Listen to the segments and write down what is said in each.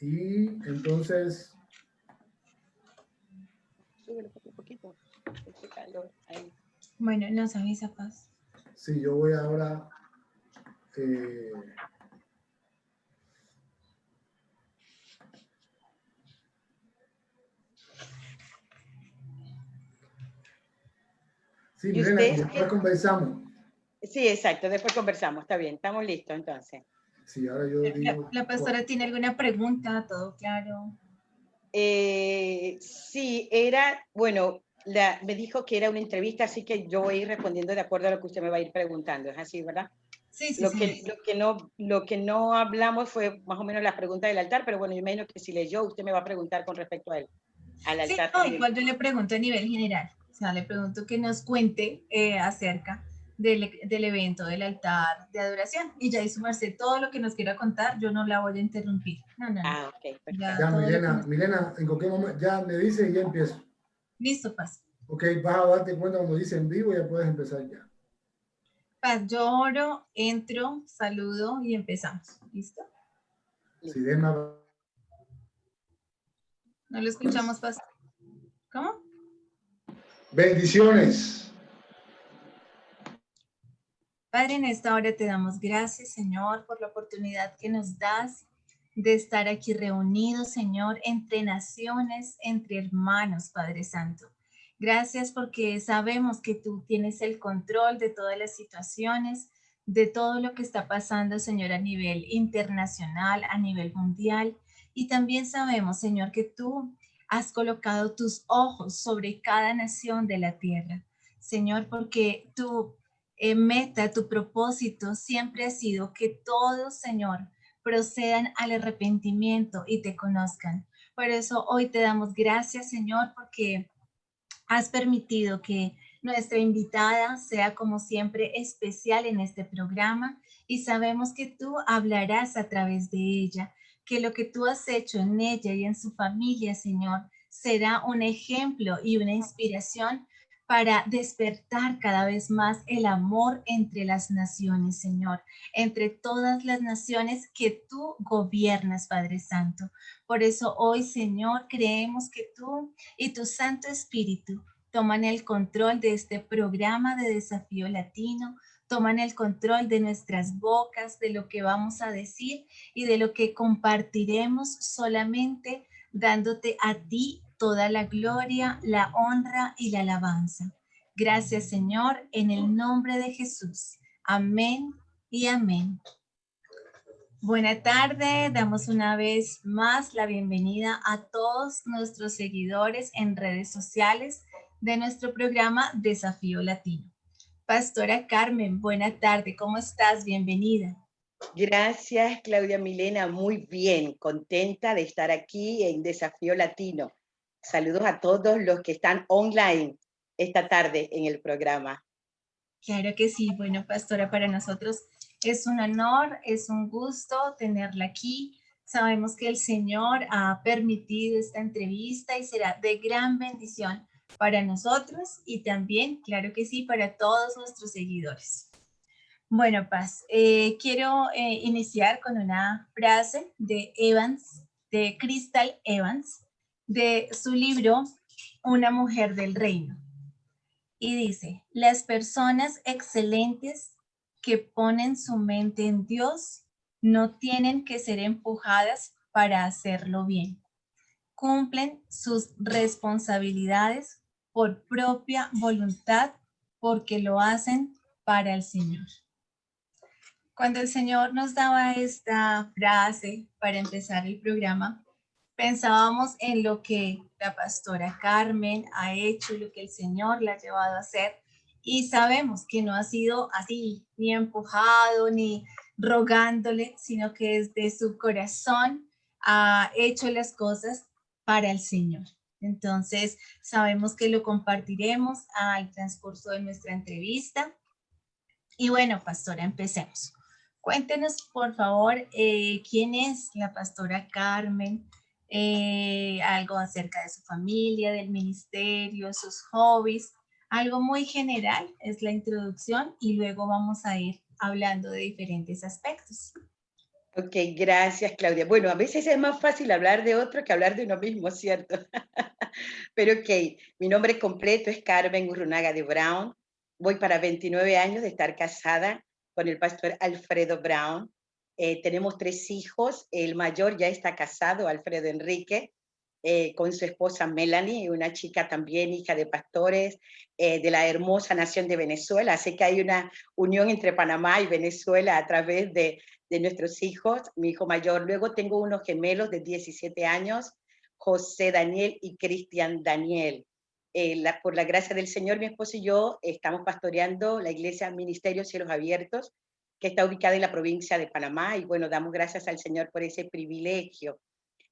Y entonces, súbelo un poquito, este calor ahí. Bueno, nos avisa, Paz. sí, yo voy ahora... sí, ¿Y Milena, y usted? después conversamos. Sí, exacto, después conversamos, está bien, estamos listos entonces. Sí, ahora yo digo... La pastora tiene alguna pregunta, todo claro. Sí, era, bueno, me dijo que era una entrevista, así que yo voy a ir respondiendo de acuerdo a lo que usted me va a ir preguntando, ¿es así, verdad? Sí, sí, Lo sí. que no hablamos fue más o menos las preguntas del altar, pero bueno, yo imagino que si leyó, usted me va a preguntar con respecto a él, al Sí, altar no, también. igual yo le pregunto a nivel general, o sea, le pregunto que nos cuente acerca del evento del altar de adoración, y ya hizo Marcel todo lo que nos quiera contar, yo no la voy a interrumpir, no. Ah, ok, perfecto. Ya, Ya, todo lo que Milena, en cualquier momento, ya me dice y ya empiezo. Listo, Paz. Ok, vas a darte cuenta cuando dice en vivo, ya puedes empezar ya. Paz, yo oro, entro, saludo y empezamos. ¿Listo? Sí, déjame... No lo escuchamos, Paz. ¿Cómo? Bendiciones. Padre, en esta hora te damos gracias, Señor, por la oportunidad que nos das de estar aquí reunidos, Señor, entre naciones, entre hermanos, Padre Santo. Gracias porque sabemos que tú tienes el control de todas las situaciones, de todo lo que está pasando, Señor, a nivel internacional, a nivel mundial. Y también sabemos, Señor, que tú has colocado tus ojos sobre cada nación de la tierra. Señor, porque tú meta, tu propósito siempre ha sido que todos, Señor, procedan al arrepentimiento y te conozcan. Por eso hoy te damos gracias, Señor, porque has permitido que nuestra invitada sea como siempre especial en este programa y sabemos que tú hablarás a través de ella, que lo que tú has hecho en ella y en su familia, Señor, será un ejemplo y una inspiración para despertar cada vez más el amor entre las naciones, Señor, entre todas las naciones que tú gobiernas, Padre Santo. Por eso hoy, Señor, creemos que tú y tu Santo Espíritu toman el control de este programa de Desafío Latino, toman el control de nuestras bocas, de lo que vamos a decir y de lo que compartiremos solamente dándote a ti toda la gloria, la honra y la alabanza. Gracias, Señor, en el nombre de Jesús. Amén y amén. Buena tarde, damos una vez más la bienvenida a todos nuestros seguidores en redes sociales de nuestro programa Desafío Latino. Pastora Carmen, buena tarde, ¿cómo estás? Bienvenida. Gracias, Claudia Milena, muy bien, contenta de estar aquí en Desafío Latino. Saludos a todos los que están online esta tarde en el programa. Claro que sí, bueno, Pastora, para nosotros es un honor, es un gusto tenerla aquí. Sabemos que el Señor ha permitido esta entrevista y será de gran bendición para nosotros y también, claro que sí, para todos nuestros seguidores. Bueno, Paz, quiero iniciar con una frase de Evans, de Crystal Evans, de su libro Una mujer del reino. Y dice, las personas excelentes que ponen su mente en Dios no tienen que ser empujadas para hacerlo bien. Cumplen sus responsabilidades por propia voluntad porque lo hacen para el Señor. Cuando el Señor nos daba esta frase para empezar el programa, pensábamos en lo que la pastora Carmen ha hecho, lo que el Señor la ha llevado a hacer, y sabemos que no ha sido así, ni empujado, ni rogándole, sino que desde su corazón ha hecho las cosas para el Señor. Entonces, sabemos que lo compartiremos al transcurso de nuestra entrevista. Y bueno, pastora, empecemos. Cuéntenos, por favor, quién es la pastora Carmen, algo acerca de su familia, del ministerio, sus hobbies, algo muy general es la introducción y luego vamos a ir hablando de diferentes aspectos. Ok, gracias, Claudia. Bueno, a veces es más fácil hablar de otro que hablar de uno mismo, ¿cierto? Pero ok, mi nombre completo es Carmen Urrunaga de Brown. Voy para 29 años de estar casada con el pastor Alfredo Brown. Tenemos 3 hijos. El mayor ya está casado, Alfredo Enrique, con su esposa Melanie, una chica también hija de pastores de la hermosa nación de Venezuela. Así que hay una unión entre Panamá y Venezuela a través de nuestros hijos. Mi hijo mayor. Luego tengo unos gemelos de 17 años, José Daniel y Cristian Daniel. Por la gracia del Señor, mi esposo y yo estamos pastoreando la iglesia Ministerio Cielos Abiertos, que está ubicada en la provincia de Panamá, y bueno, damos gracias al Señor por ese privilegio.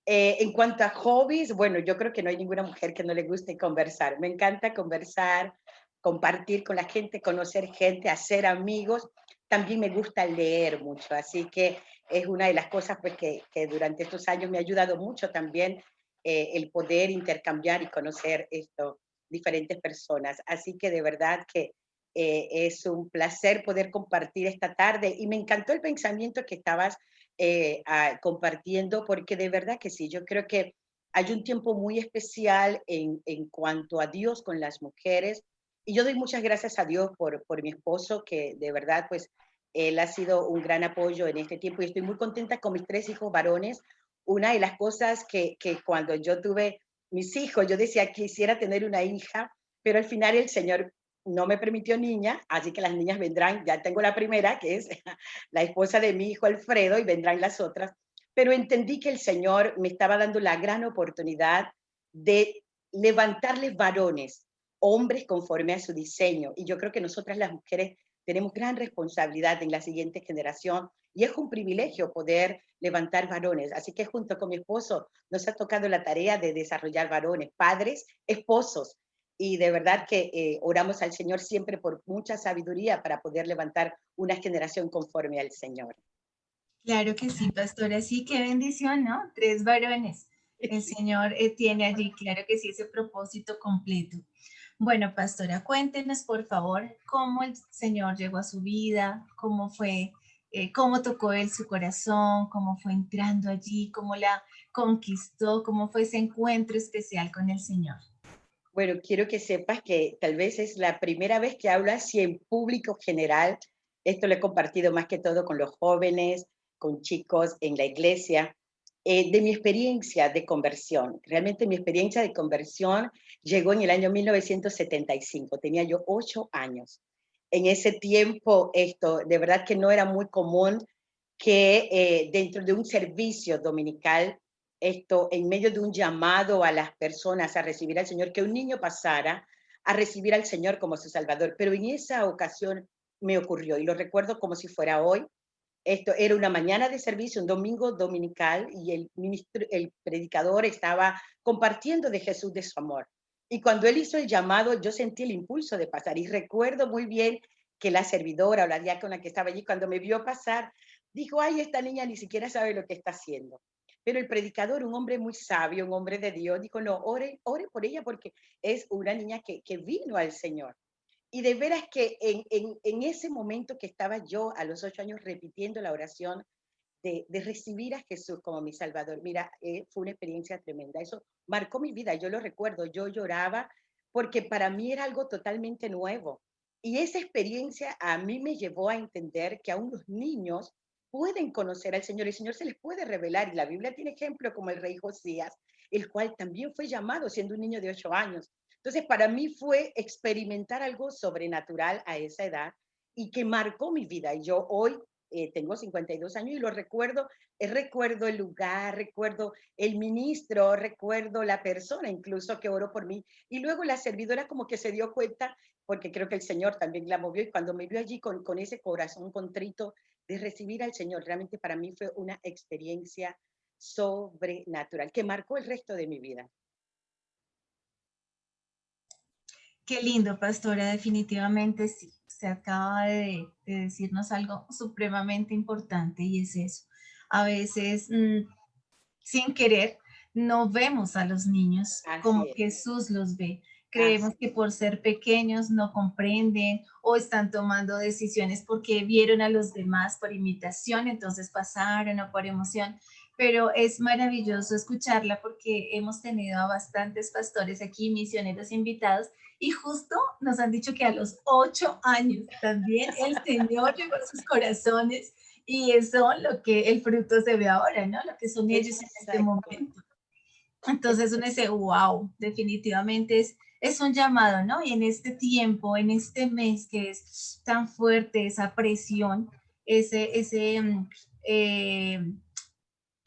En cuanto a hobbies, bueno, yo creo que no hay ninguna mujer que no le guste conversar. Me encanta conversar, compartir con la gente, conocer gente, hacer amigos. También me gusta leer mucho, así que es una de las cosas pues, que durante estos años me ha ayudado mucho también el poder intercambiar y conocer diferentes personas. Así que de verdad que es un placer poder compartir esta tarde y me encantó el pensamiento que estabas compartiendo, porque de verdad que sí, yo creo que hay un tiempo muy especial en cuanto a Dios con las mujeres, y yo doy muchas gracias a Dios por mi esposo, que de verdad, pues, él ha sido un gran apoyo en este tiempo, y estoy muy contenta con mis 3 hijos varones. Una de las cosas que cuando yo tuve mis hijos, yo decía, quisiera tener una hija, pero al final el Señor no me permitió niña, así que las niñas vendrán, ya tengo la primera, que es la esposa de mi hijo Alfredo, y vendrán las otras, pero entendí que el Señor me estaba dando la gran oportunidad de levantarles varones, hombres conforme a su diseño, y yo creo que nosotras las mujeres tenemos gran responsabilidad en la siguiente generación, y es un privilegio poder levantar varones, así que junto con mi esposo nos ha tocado la tarea de desarrollar varones, padres, esposos, y de verdad que oramos al Señor siempre por mucha sabiduría para poder levantar una generación conforme al Señor. Claro que sí, pastora, sí, qué bendición, ¿no? 3 varones. El Sí. Señor tiene allí, claro que sí, ese propósito completo. Bueno, pastora, cuéntenos, por favor, cómo el Señor llegó a su vida, cómo fue, cómo tocó él su corazón, cómo fue entrando allí, cómo la conquistó, cómo fue ese encuentro especial con el Señor. Bueno, quiero que sepas que tal vez es la primera vez que hablo así en público general. Esto lo he compartido más que todo con los jóvenes, con chicos en la iglesia, de mi experiencia de conversión. Realmente mi experiencia de conversión llegó en el año 1975. Tenía yo 8 años. En ese tiempo, esto de verdad que no era muy común que dentro de un servicio dominical, en medio de un llamado a las personas a recibir al Señor, que un niño pasara a recibir al Señor como su Salvador. Pero en esa ocasión me ocurrió, y lo recuerdo como si fuera hoy. Esto era una mañana de servicio, un domingo dominical, y el predicador estaba compartiendo de Jesús, de su amor. Y cuando él hizo el llamado, yo sentí el impulso de pasar. Y recuerdo muy bien que la servidora o la diácona que estaba allí, cuando me vio pasar, dijo, ay, esta niña ni siquiera sabe lo que está haciendo. Pero el predicador, un hombre muy sabio, un hombre de Dios, dijo, no, ore por ella, porque es una niña que vino al Señor. Y de veras que en ese momento que estaba yo a los 8 años repitiendo la oración de recibir a Jesús como mi Salvador, mira, fue una experiencia tremenda. Eso marcó mi vida, yo lo recuerdo, yo lloraba porque para mí era algo totalmente nuevo. Y esa experiencia a mí me llevó a entender que aún los niños pueden conocer al Señor, el Señor se les puede revelar, y la Biblia tiene ejemplos como el rey Josías, el cual también fue llamado siendo un niño de 8 años. Entonces, para mí fue experimentar algo sobrenatural a esa edad y que marcó mi vida. Y yo hoy tengo 52 años y lo recuerdo, recuerdo el lugar, recuerdo el ministro, recuerdo la persona incluso que oró por mí. Y luego la servidora como que se dio cuenta, porque creo que el Señor también la movió, y cuando me vio allí con ese corazón contrito de recibir al Señor, realmente para mí fue una experiencia sobrenatural que marcó el resto de mi vida. Qué lindo, pastora, definitivamente sí. Se acaba de decirnos algo supremamente importante y es eso. A veces, sin querer, no vemos a los niños Así como es. Jesús los ve. Creemos que por ser pequeños no comprenden o están tomando decisiones porque vieron a los demás por imitación, entonces pasaron o por emoción. Pero es maravilloso escucharla porque hemos tenido a bastantes pastores aquí, misioneros invitados, y justo nos han dicho que a los 8 años también el Señor llegó a sus corazones y eso lo que el fruto se ve ahora, ¿no? Lo que son ellos en este Exacto. momento. Entonces uno dice, wow, definitivamente es un llamado, ¿no? Y en este tiempo, en este mes que es tan fuerte esa presión, ese eh,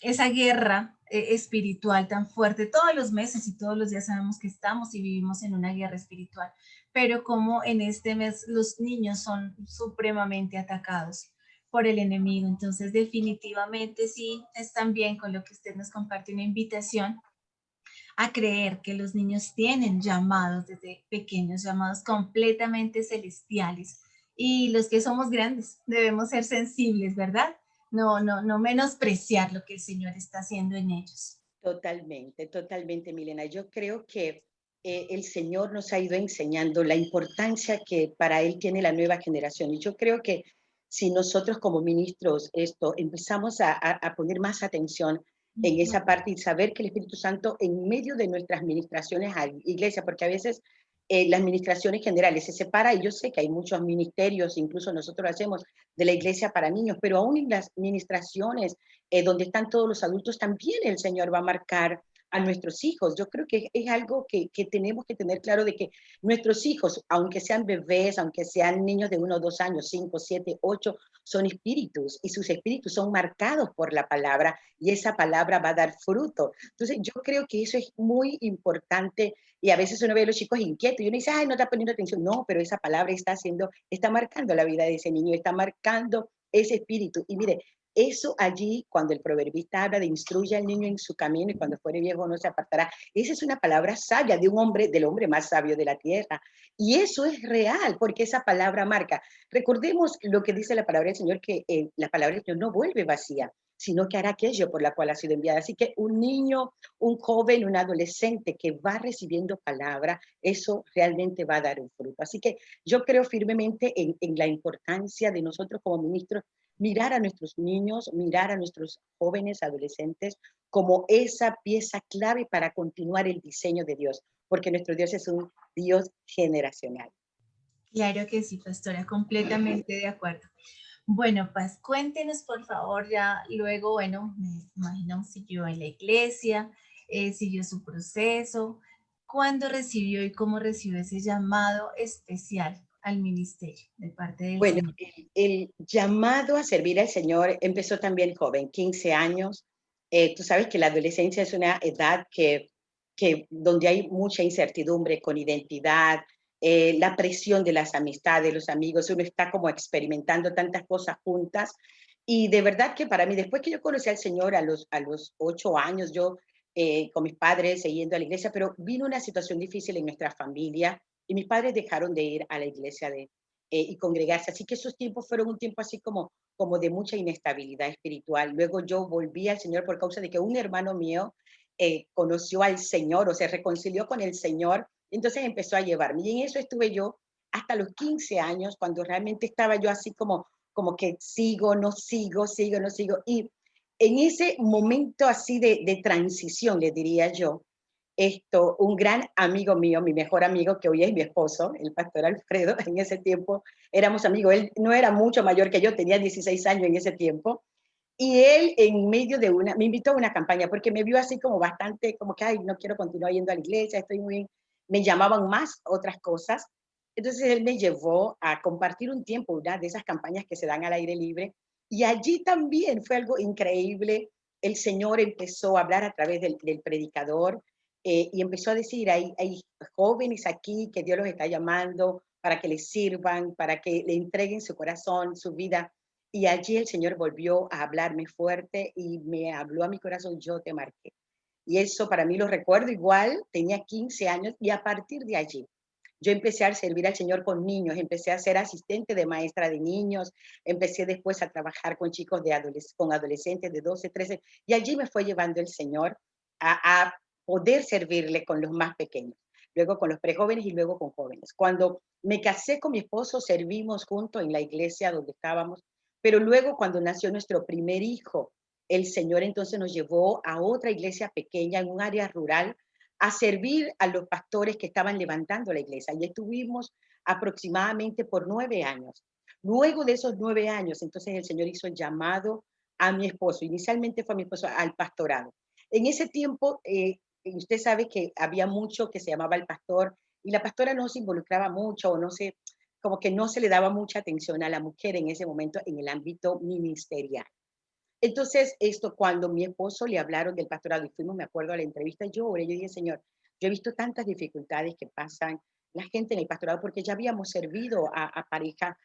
esa guerra espiritual tan fuerte, todos los meses y todos los días sabemos que estamos y vivimos en una guerra espiritual, pero como en este mes los niños son supremamente atacados por el enemigo, entonces definitivamente sí, es también con lo que usted nos comparte una invitación a creer que los niños tienen llamados desde pequeños, llamados completamente celestiales. Y los que somos grandes debemos ser sensibles, ¿verdad? No menospreciar lo que el Señor está haciendo en ellos. Totalmente, totalmente, Milena. Yo creo que el Señor nos ha ido enseñando la importancia que para Él tiene la nueva generación. Y yo creo que si nosotros como ministros empezamos a poner más atención en esa parte y saber que el Espíritu Santo en medio de nuestras ministraciones a iglesia, porque a veces las ministraciones generales se separa y yo sé que hay muchos ministerios, incluso nosotros lo hacemos de la iglesia para niños, pero aún en las ministraciones donde están todos los adultos, también el Señor va a marcar a nuestros hijos. Yo creo que es algo que tenemos que tener claro de que nuestros hijos, aunque sean bebés, aunque sean niños de 1 o 2 años, 5, 7, 8, son espíritus y sus espíritus son marcados por la palabra y esa palabra va a dar fruto. Entonces yo creo que eso es muy importante y a veces uno ve a los chicos inquietos y uno dice, ay, no está poniendo atención. No, pero esa palabra está marcando la vida de ese niño, está marcando ese espíritu. Y mire, eso allí, cuando el proverbista habla de instruye al niño en su camino y cuando fuere viejo no se apartará, esa es una palabra sabia de un hombre, del hombre más sabio de la tierra. Y eso es real, porque esa palabra marca. Recordemos lo que dice la palabra del Señor, que la palabra del Señor no vuelve vacía, sino que hará aquello por la cual ha sido enviada. Así que un niño, un joven, un adolescente que va recibiendo palabra, eso realmente va a dar un fruto. Así que yo creo firmemente en la importancia de nosotros como ministros mirar a nuestros niños, mirar a nuestros jóvenes, adolescentes, como esa pieza clave para continuar el diseño de Dios, porque nuestro Dios es un Dios generacional. Claro que sí, pastora, completamente de acuerdo. Bueno, Paz, cuéntenos por favor, ya luego, bueno, me imagino siguió en la iglesia, siguió su proceso, ¿cuándo recibió y cómo recibió ese llamado especial al ministerio de parte del Bueno, Señor? el llamado a servir al Señor empezó también joven, 15 años. Tú sabes que la adolescencia es una edad donde hay mucha incertidumbre con identidad, la presión de las amistades, los amigos, uno está como experimentando tantas cosas juntas. Y de verdad que para mí, después que yo conocí al Señor a los 8 años, yo con mis padres yendo a la iglesia, pero vino una situación difícil en nuestra familia y mis padres dejaron de ir a la iglesia y congregarse. Así que esos tiempos fueron un tiempo así como de mucha inestabilidad espiritual. Luego yo volví al Señor por causa de que un hermano mío conoció al Señor o se reconcilió con el Señor, entonces empezó a llevarme. Y en eso estuve yo hasta los 15 años, cuando realmente estaba yo así como que sigo, no sigo, sigo, no sigo. Y en ese momento así de transición, le diría yo, un gran amigo mío, mi mejor amigo, que hoy es mi esposo, el pastor Alfredo, en ese tiempo éramos amigos, él no era mucho mayor que yo, tenía 16 años en ese tiempo, y él en medio me invitó a una campaña, porque me vio así como bastante, como que, ay, no quiero continuar yendo a la iglesia, me llamaban más otras cosas, entonces él me llevó a compartir un tiempo, una de esas campañas que se dan al aire libre, y allí también fue algo increíble, el Señor empezó a hablar a través del predicador, y empezó a decir, hay jóvenes aquí que Dios los está llamando para que les sirvan, para que le entreguen su corazón, su vida. Y allí el Señor volvió a hablarme fuerte y me habló a mi corazón, yo te marqué. Y eso para mí lo recuerdo igual, tenía 15 años y a partir de allí yo empecé a servir al Señor con niños, empecé a ser asistente de maestra de niños, empecé después a trabajar con chicos con adolescentes de 12, 13, y allí me fue llevando el Señor a poder servirle con los más pequeños. luego con los prejóvenes y luego con jóvenes. Cuando me casé con mi esposo, servimos juntos en la iglesia donde estábamos, pero luego cuando nació nuestro primer hijo, el Señor entonces nos llevó a otra iglesia pequeña en un área rural a servir a los pastores que estaban levantando la iglesia. Y estuvimos aproximadamente por 9 años. Luego de esos 9 años, entonces el Señor hizo el llamado a mi esposo. Inicialmente fue a mi esposo al pastorado. En ese tiempo, usted sabe que había mucho que se llamaba el pastor y la pastora no se involucraba mucho o no se, como que no se le daba mucha atención a la mujer en ese momento en el ámbito ministerial. Entonces, cuando mi esposo le hablaron del pastorado y fuimos, me acuerdo, a la entrevista, yo dije, Señor, yo he visto tantas dificultades que pasan la gente en el pastorado, porque ya habíamos servido a parejas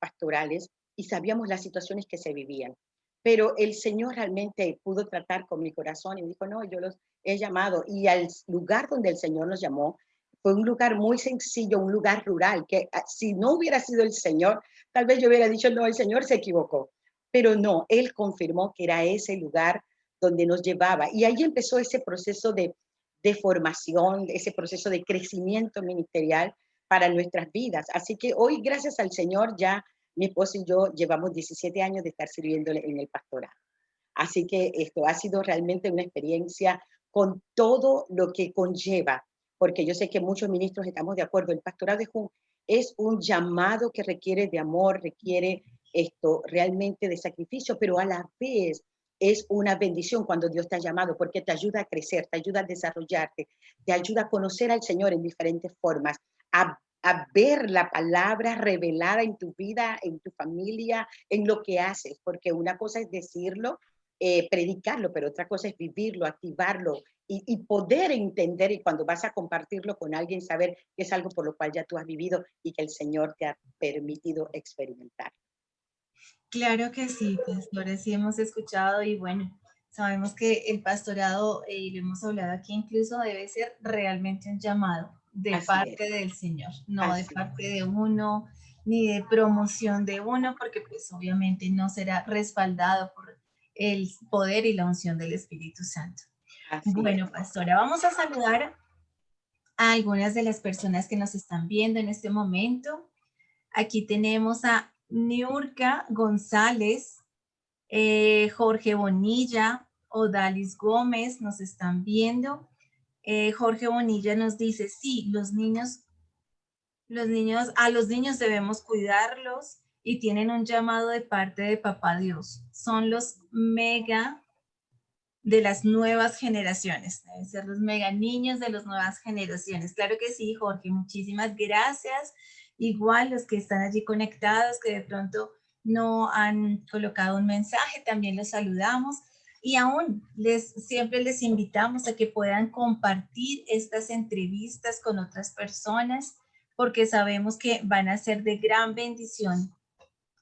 pastorales y sabíamos las situaciones que se vivían. Pero el Señor realmente pudo tratar con mi corazón y me dijo, no, yo los he llamado. Y al lugar donde el Señor nos llamó, fue un lugar muy sencillo, un lugar rural, que si no hubiera sido el Señor, tal vez yo hubiera dicho, no, el Señor se equivocó. Pero no, Él confirmó que era ese lugar donde nos llevaba. Y ahí empezó ese proceso de formación, ese proceso de crecimiento ministerial para nuestras vidas. Así que hoy, gracias al Señor, ya mi esposo y yo llevamos 17 años de estar sirviéndole en el pastorado. Así que esto ha sido realmente una experiencia con todo lo que conlleva, porque yo sé que muchos ministros estamos de acuerdo, el pastorado es un llamado que requiere de amor, requiere realmente de sacrificio, pero a la vez es una bendición cuando Dios te ha llamado, porque te ayuda a crecer, te ayuda a desarrollarte, te ayuda a conocer al Señor en diferentes formas, a ver la palabra revelada en tu vida, en tu familia, en lo que haces, porque una cosa es decirlo, predicarlo, pero otra cosa es vivirlo, activarlo y poder entender, y cuando vas a compartirlo con alguien, saber que es algo por lo cual ya tú has vivido y que el Señor te ha permitido experimentar. Claro que sí, pastores, sí hemos escuchado y bueno, sabemos que el pastorado, y lo hemos hablado aquí, incluso debe ser realmente un llamado de Así es, parte del Señor, no de así es, parte de uno, ni de promoción de uno, porque pues obviamente no será respaldado por el poder y la unción del Espíritu Santo. así es. Bueno, pastora, vamos a saludar a algunas de las personas que nos están viendo en este momento. Aquí tenemos a Niurka González, Jorge Bonilla, Odalis Gómez, nos están viendo. Jorge Bonilla nos dice, sí, a los niños debemos cuidarlos y tienen un llamado de parte de Papá Dios. Son los mega de las nuevas generaciones, deben ser los mega niños de las nuevas generaciones. Claro que sí, Jorge, muchísimas gracias. Igual los que están allí conectados, que de pronto no han colocado un mensaje, también los saludamos. Y aún siempre les invitamos a que puedan compartir estas entrevistas con otras personas, porque sabemos que van a ser de gran bendición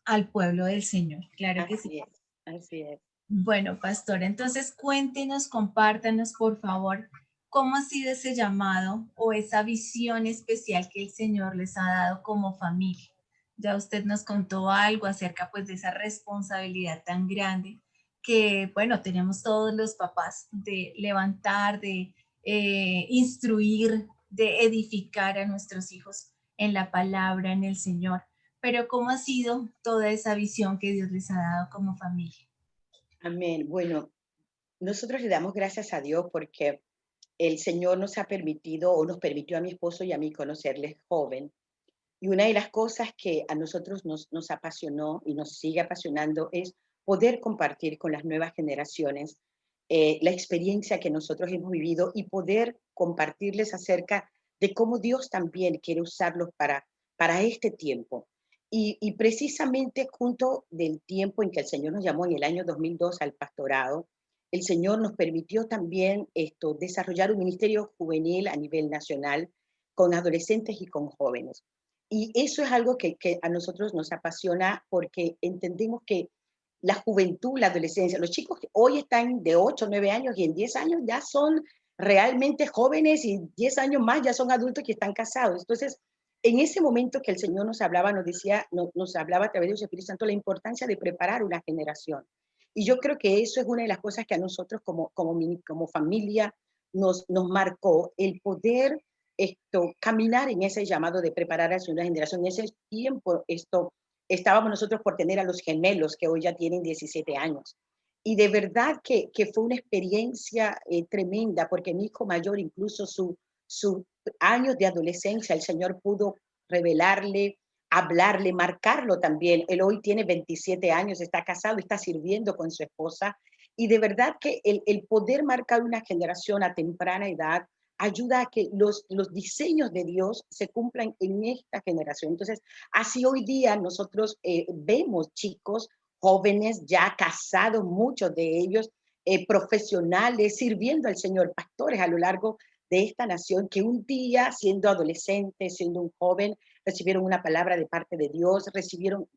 al pueblo del Señor. Claro que sí. Así es, así es. Bueno, pastora, entonces cuéntenos, compártanos, por favor, cómo ha sido ese llamado o esa visión especial que el Señor les ha dado como familia. Ya usted nos contó algo acerca pues de esa responsabilidad tan grande que, bueno, tenemos todos los papás de levantar, de instruir, de edificar a nuestros hijos en la palabra, en el Señor. Pero ¿cómo ha sido toda esa visión que Dios les ha dado como familia? Amén. Bueno, nosotros le damos gracias a Dios porque el Señor nos ha permitido o nos permitió a mi esposo y a mí conocerles joven. Y una de las cosas que a nosotros nos apasionó y nos sigue apasionando es poder compartir con las nuevas generaciones la experiencia que nosotros hemos vivido y poder compartirles acerca de cómo Dios también quiere usarlos para este tiempo. Y precisamente junto del tiempo en que el Señor nos llamó en el año 2002 al pastorado, el Señor nos permitió también desarrollar un ministerio juvenil a nivel nacional con adolescentes y con jóvenes. Y eso es algo que a nosotros nos apasiona porque entendemos que la juventud, la adolescencia, los chicos que hoy están de 8, 9 años y en 10 años ya son realmente jóvenes y 10 años más ya son adultos que están casados. Entonces, en ese momento que el Señor nos hablaba, nos decía, nos hablaba a través de su Espíritu Santo la importancia de preparar una generación. Y yo creo que eso es una de las cosas que a nosotros como familia nos marcó, el poder caminar en ese llamado de preparar a la segunda generación. En ese tiempo, estábamos nosotros por tener a los gemelos que hoy ya tienen 17 años. Y de verdad que fue una experiencia tremenda, porque mi hijo mayor, incluso sus años de adolescencia, el Señor pudo revelarle, hablarle, marcarlo también. Él hoy tiene 27 años, está casado, está sirviendo con su esposa. Y de verdad que el poder marcar una generación a temprana edad ayuda a que los diseños de Dios se cumplan en esta generación. Entonces, así hoy día nosotros vemos chicos jóvenes ya casados, muchos de ellos profesionales, sirviendo al Señor, pastores a lo largo de esta nación, que un día, siendo adolescentes, siendo un joven, recibieron una palabra de parte de Dios, recibieron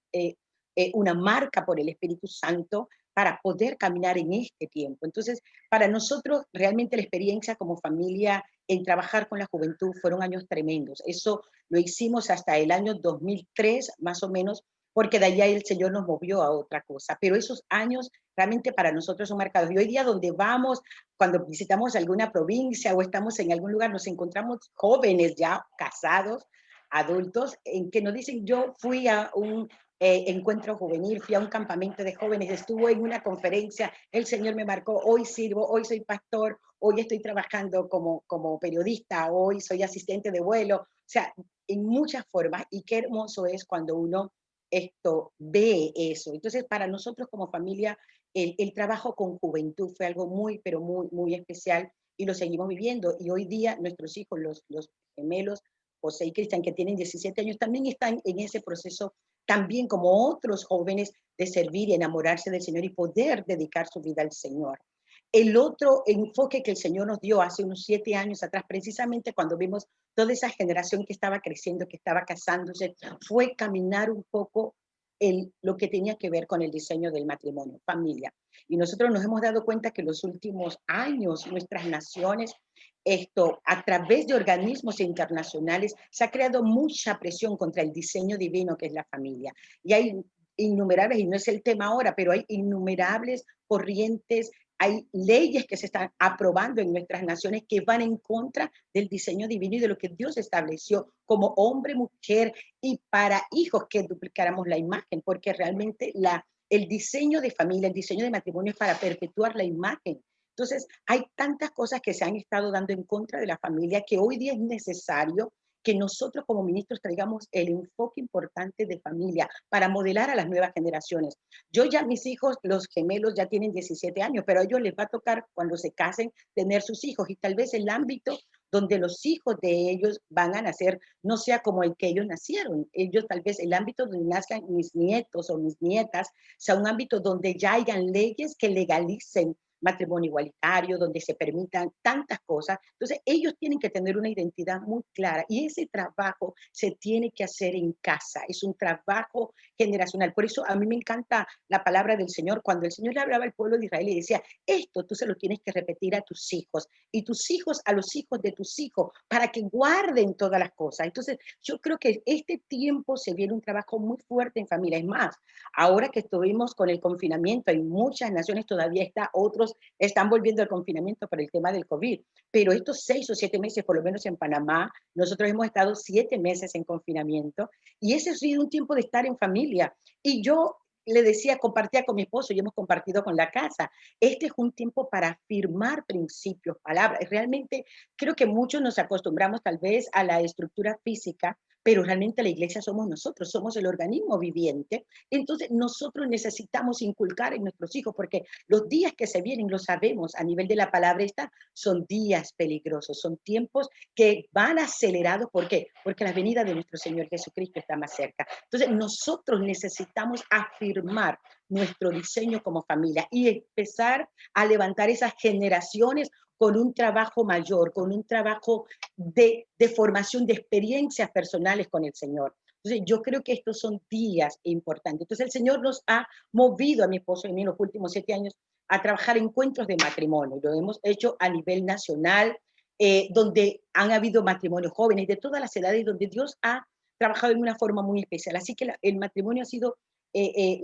una marca por el Espíritu Santo para poder caminar en este tiempo. Entonces, para nosotros, realmente la experiencia como familia en trabajar con la juventud fueron años tremendos. Eso lo hicimos hasta el año 2003, más o menos, porque de allá el Señor nos movió a otra cosa. Pero esos años realmente para nosotros son marcados. Y hoy día donde vamos, cuando visitamos alguna provincia o estamos en algún lugar, nos encontramos jóvenes ya casados, adultos, en que nos dicen, yo fui a un encuentro juvenil, fui a un campamento de jóvenes, estuvo en una conferencia, el Señor me marcó, hoy sirvo, hoy soy pastor, hoy estoy trabajando como periodista, hoy soy asistente de vuelo, o sea, en muchas formas, y qué hermoso es cuando uno ve eso. Entonces, para nosotros como familia, el trabajo con juventud fue algo muy, pero muy, muy especial y lo seguimos viviendo. Y hoy día nuestros hijos, los gemelos, José y Cristian, que tienen 17 años, también están en ese proceso, también como otros jóvenes, de servir y enamorarse del Señor y poder dedicar su vida al Señor. El otro enfoque que el Señor nos dio hace unos 7 años atrás, precisamente cuando vimos toda esa generación que estaba creciendo, que estaba casándose, fue caminar un poco lo que tenía que ver con el diseño del matrimonio, familia. Y nosotros nos hemos dado cuenta que en los últimos años nuestras naciones, a través de organismos internacionales, se ha creado mucha presión contra el diseño divino que es la familia. Y hay innumerables, y no es el tema ahora, pero hay innumerables corrientes, hay leyes que se están aprobando en nuestras naciones que van en contra del diseño divino y de lo que Dios estableció como hombre, mujer y para hijos, que duplicáramos la imagen, porque realmente el diseño de familia, el diseño de matrimonio es para perpetuar la imagen. Entonces, hay tantas cosas que se han estado dando en contra de la familia que hoy día es necesario que nosotros como ministros traigamos el enfoque importante de familia para modelar a las nuevas generaciones. Yo ya, mis hijos, los gemelos ya tienen 17 años, pero a ellos les va a tocar cuando se casen tener sus hijos y tal vez el ámbito donde los hijos de ellos van a nacer no sea como el que ellos nacieron. Ellos tal vez el ámbito donde nazcan mis nietos o mis nietas sea un ámbito donde ya hayan leyes que legalicen matrimonio igualitario, donde se permitan tantas cosas. Entonces, ellos tienen que tener una identidad muy clara y ese trabajo se tiene que hacer en casa. Es un trabajo generacional. Por eso a mí me encanta la palabra del Señor. Cuando el Señor le hablaba al pueblo de Israel y decía, esto tú se lo tienes que repetir a tus hijos y tus hijos a los hijos de tus hijos para que guarden todas las cosas. Entonces, yo creo que este tiempo se viene un trabajo muy fuerte en familia. Es más, ahora que estuvimos con el confinamiento, en muchas naciones todavía está, otros están volviendo al confinamiento por el tema del COVID, pero estos 6 o 7 meses, por lo menos en Panamá, nosotros hemos estado 7 meses en confinamiento y ese ha sido un tiempo de estar en familia. Y yo le decía, compartía con mi esposo y hemos compartido con la casa, este es un tiempo para afirmar principios, palabras. Realmente creo que muchos nos acostumbramos tal vez a la estructura física, pero realmente la iglesia somos nosotros, somos el organismo viviente. Entonces nosotros necesitamos inculcar en nuestros hijos, porque los días que se vienen, lo sabemos a nivel de la palabra esta, son días peligrosos, son tiempos que van acelerados. ¿Por qué? Porque la venida de nuestro Señor Jesucristo está más cerca. Entonces nosotros necesitamos afirmar nuestro diseño como familia y empezar a levantar esas generaciones con un trabajo mayor, con un trabajo de formación, de experiencias personales con el Señor. Entonces, yo creo que estos son días importantes. Entonces, el Señor nos ha movido a mi esposo y a mí en los últimos 7 años a trabajar encuentros de matrimonio. Lo hemos hecho a nivel nacional, donde han habido matrimonios jóvenes de todas las edades, donde Dios ha trabajado en una forma muy especial. Así que el matrimonio ha sido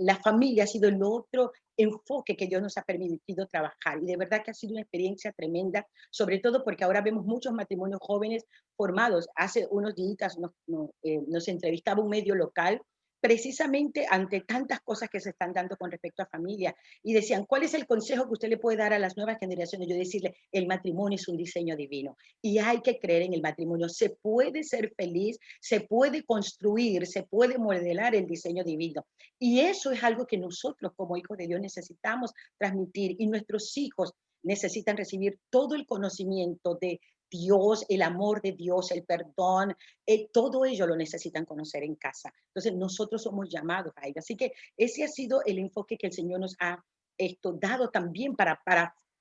la familia ha sido el otro enfoque que Dios nos ha permitido trabajar. Y de verdad que ha sido una experiencia tremenda, sobre todo porque ahora vemos muchos matrimonios jóvenes formados. Hace unos días nos entrevistaba un medio local precisamente ante tantas cosas que se están dando con respecto a familia, y decían, ¿cuál es el consejo que usted le puede dar a las nuevas generaciones? Yo decirle, el matrimonio es un diseño divino, y hay que creer en el matrimonio. Se puede ser feliz, se puede construir, se puede modelar el diseño divino, y eso es algo que nosotros como hijos de Dios necesitamos transmitir, y nuestros hijos necesitan recibir todo el conocimiento de Dios, el amor de Dios, el perdón, todo ello lo necesitan conocer en casa. Entonces nosotros somos llamados a ello. Así que ese ha sido el enfoque que el Señor nos ha dado también para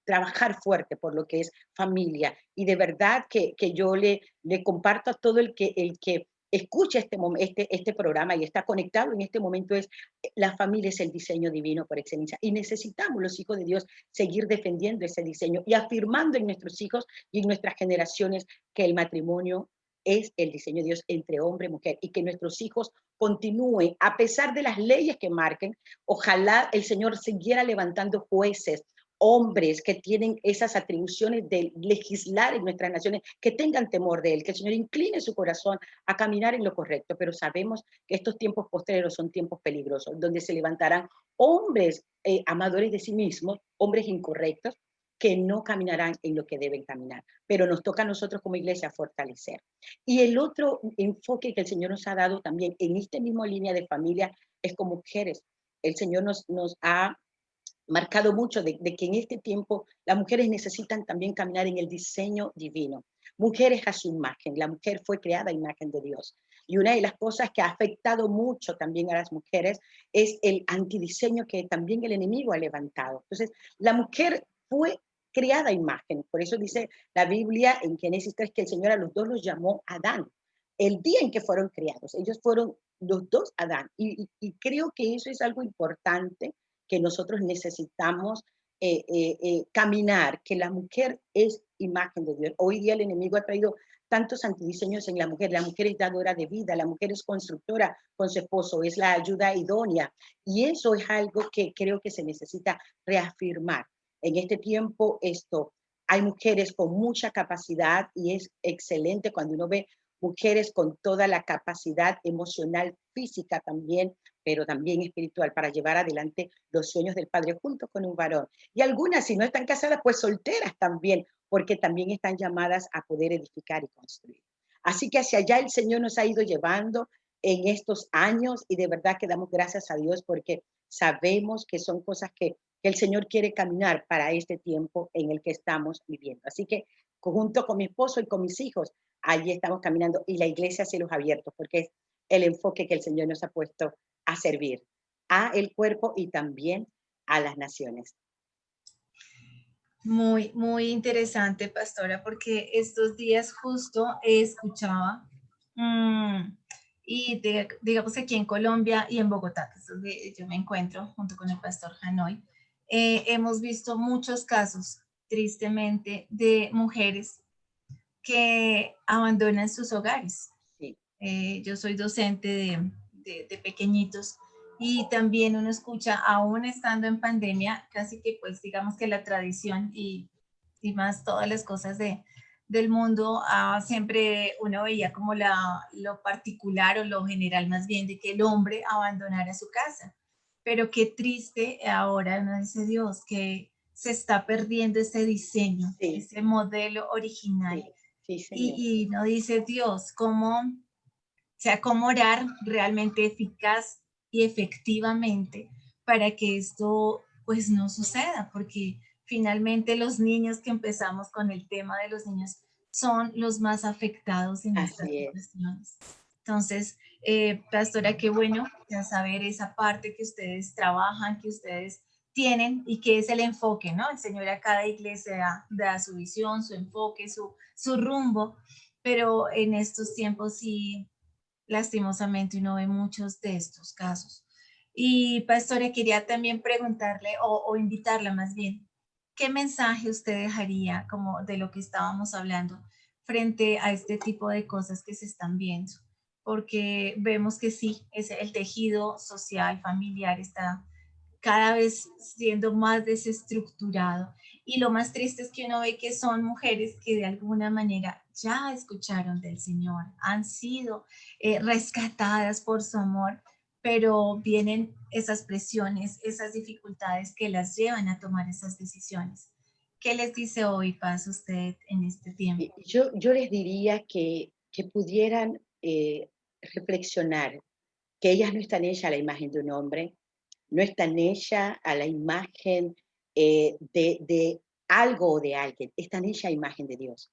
trabajar fuerte por lo que es familia. Y de verdad que yo le comparto a todo el que escucha este programa y está conectado en este momento, es la familia es el diseño divino por excelencia, y necesitamos los hijos de Dios seguir defendiendo ese diseño y afirmando en nuestros hijos y en nuestras generaciones que el matrimonio es el diseño de Dios entre hombre y mujer, y que nuestros hijos continúen, a pesar de las leyes que marquen. Ojalá el Señor siguiera levantando jueces, hombres que tienen esas atribuciones de legislar en nuestras naciones, que tengan temor de Él, que el Señor incline su corazón a caminar en lo correcto. Pero sabemos que estos tiempos postreros son tiempos peligrosos, donde se levantarán hombres amadores de sí mismos, hombres incorrectos, que no caminarán en lo que deben caminar. Pero nos toca a nosotros como iglesia fortalecer. Y el otro enfoque que el Señor nos ha dado también en esta misma línea de familia es con mujeres. El Señor nos ha marcado mucho de que en este tiempo las mujeres necesitan también caminar en el diseño divino. Mujeres a su imagen, la mujer fue creada a imagen de Dios. Y una de las cosas que ha afectado mucho también a las mujeres es el antidiseño que también el enemigo ha levantado. Entonces, la mujer fue creada a imagen. Por eso dice la Biblia en Génesis 3 que el Señor a los dos los llamó Adán. El día en que fueron creados, ellos fueron los dos Adán. Y creo que eso es algo importante que nosotros necesitamos caminar, que la mujer es imagen de Dios. Hoy día el enemigo ha traído tantos antidiseños en la mujer es dadora de vida, la mujer es constructora con su esposo, es la ayuda idónea, y eso es algo que creo que se necesita reafirmar. En este tiempo hay mujeres con mucha capacidad, y es excelente cuando uno ve mujeres con toda la capacidad emocional, física también, pero también espiritual, para llevar adelante los sueños del Padre junto con un varón. Y algunas, si no están casadas, pues solteras también, porque también están llamadas a poder edificar y construir. Así que hacia allá el Señor nos ha ido llevando en estos años, y de verdad que damos gracias a Dios porque sabemos que son cosas que el Señor quiere caminar para este tiempo en el que estamos viviendo. Así que junto con mi esposo y con mis hijos, allí estamos caminando, y la iglesia a cielos abiertos, porque es el enfoque que el Señor nos ha puesto a servir a el cuerpo y también a las naciones. Muy, muy interesante, pastora, porque estos días justo escuchaba, y digamos que aquí en Colombia y en Bogotá, que es donde yo me encuentro junto con el pastor Hanoi, hemos visto muchos casos, tristemente, de mujeres que abandonan sus hogares. Sí. Yo soy docente de pequeñitos, y también uno escucha, aún estando en pandemia, casi que pues digamos que la tradición y más todas las cosas del mundo, siempre uno veía como lo particular o lo general más bien de que el hombre abandonara su casa. Pero qué triste ahora, uno dice, Dios, que se está perdiendo ese diseño, Sí. ese modelo original. Sí, señor. Y no dice Dios, cómo orar realmente eficaz y efectivamente para que esto pues no suceda, porque finalmente los niños, que empezamos con el tema de los niños, son los más afectados en estas situaciones. Entonces, pastora, qué bueno ya saber esa parte que ustedes trabajan, que ustedes tienen, y que es el enfoque, ¿no? El Señor a cada iglesia da su visión, su enfoque, su rumbo, pero en estos tiempos sí, lastimosamente uno ve muchos de estos casos. Y pastora, quería también preguntarle o invitarla más bien, ¿qué mensaje usted dejaría como de lo que estábamos hablando frente a este tipo de cosas que se están viendo? porque vemos que sí, el tejido social, familiar está cada vez siendo más desestructurado. Y lo más triste es que uno ve que son mujeres que de alguna manera ya escucharon del Señor, han sido rescatadas por su amor, pero vienen esas presiones, esas dificultades que las llevan a tomar esas decisiones. ¿Qué les dice hoy, Paz, usted en este tiempo? Yo les diría que pudieran reflexionar que ellas no están hechas a la imagen de un hombre, no están hechas a la imagen de algo o de alguien, están hechas a imagen de Dios.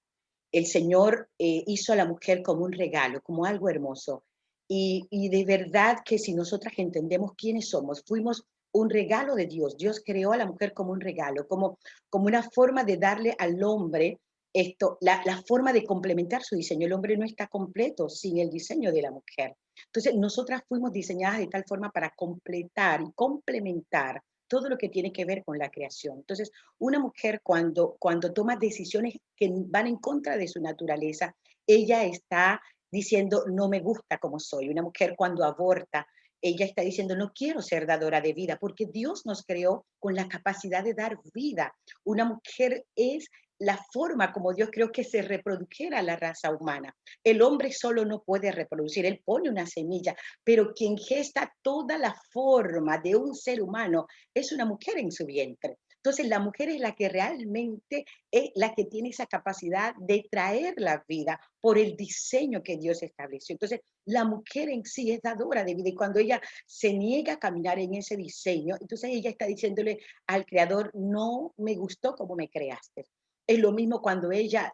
El Señor hizo a la mujer como un regalo, como algo hermoso. Y de verdad que si nosotras entendemos quiénes somos, fuimos un regalo de Dios. Dios creó a la mujer como un regalo, como una forma de darle al hombre la forma de complementar su diseño. El hombre no está completo sin el diseño de la mujer. Entonces, nosotras fuimos diseñadas de tal forma para completar y complementar todo lo que tiene que ver con la creación. Entonces, una mujer cuando toma decisiones que van en contra de su naturaleza, ella está diciendo, no me gusta como soy. Una mujer cuando aborta, ella está diciendo, no quiero ser dadora de vida, porque Dios nos creó con la capacidad de dar vida. Una mujer es la forma como Dios creó que se reprodujera la raza humana. El hombre solo no puede reproducir, él pone una semilla, pero quien gesta toda la forma de un ser humano es una mujer en su vientre. Entonces la mujer es la que realmente es la que tiene esa capacidad de traer la vida por el diseño que Dios estableció. Entonces la mujer en sí es dadora de vida y cuando ella se niega a caminar en ese diseño, entonces ella está diciéndole al Creador, no me gustó como me creaste. Es lo mismo cuando ella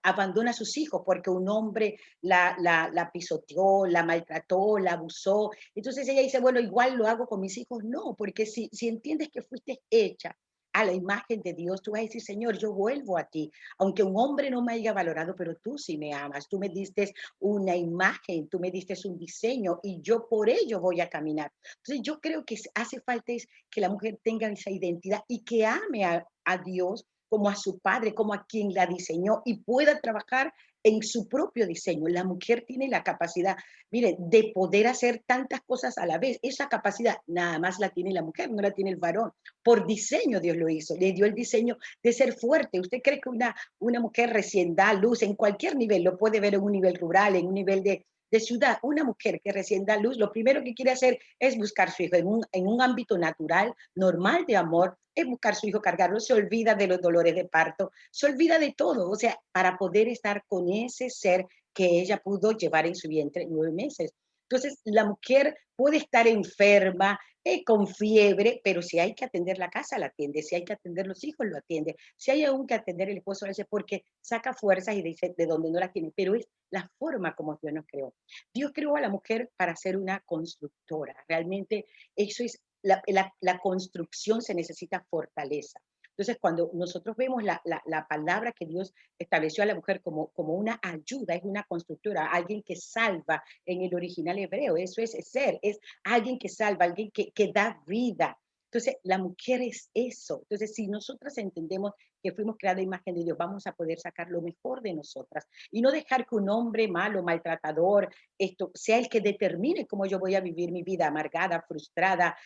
abandona a sus hijos porque un hombre la pisoteó, la maltrató, la abusó. Entonces ella dice, bueno, igual lo hago con mis hijos. No, porque si entiendes que fuiste hecha a la imagen de Dios, tú vas a decir, Señor, yo vuelvo a ti, aunque un hombre no me haya valorado, pero tú sí me amas, tú me diste una imagen, tú me diste un diseño y yo por ello voy a caminar. Entonces yo creo que hace falta es que la mujer tenga esa identidad y que ame a Dios como a su padre, como a quien la diseñó y pueda trabajar en su propio diseño. La mujer tiene la capacidad, mire, de poder hacer tantas cosas a la vez. Esa capacidad nada más la tiene la mujer, no la tiene el varón. Por diseño Dios lo hizo, le dio el diseño de ser fuerte. ¿Usted cree que una mujer recién da luz en cualquier nivel, lo puede ver en un nivel rural, en un nivel de ciudad? Una mujer que recién da luz, lo primero que quiere hacer es buscar su hijo en un ámbito natural, normal de amor, es buscar su hijo, cargarlo, se olvida de los dolores de parto, se olvida de todo, o sea, para poder estar con ese ser que ella pudo llevar en su vientre 9 meses. Entonces, la mujer puede estar enferma, con fiebre, pero si hay que atender la casa, la atiende, si hay que atender los hijos, lo atiende, si hay aún que atender el esposo, lo hace porque saca fuerzas y dice de donde no las tiene, pero es la forma como Dios nos creó. Dios creó a la mujer para ser una constructora, realmente eso es la construcción se necesita fortaleza. Entonces, cuando nosotros vemos la palabra que Dios estableció a la mujer como una ayuda, es una constructora, alguien que salva en el original hebreo, eso es ser, es alguien que salva, alguien que da vida. Entonces, la mujer es eso. Entonces, si nosotras entendemos que fuimos creadas a imagen de Dios, vamos a poder sacar lo mejor de nosotras y no dejar que un hombre malo, maltratador, sea el que determine cómo yo voy a vivir mi vida amargada, frustrada,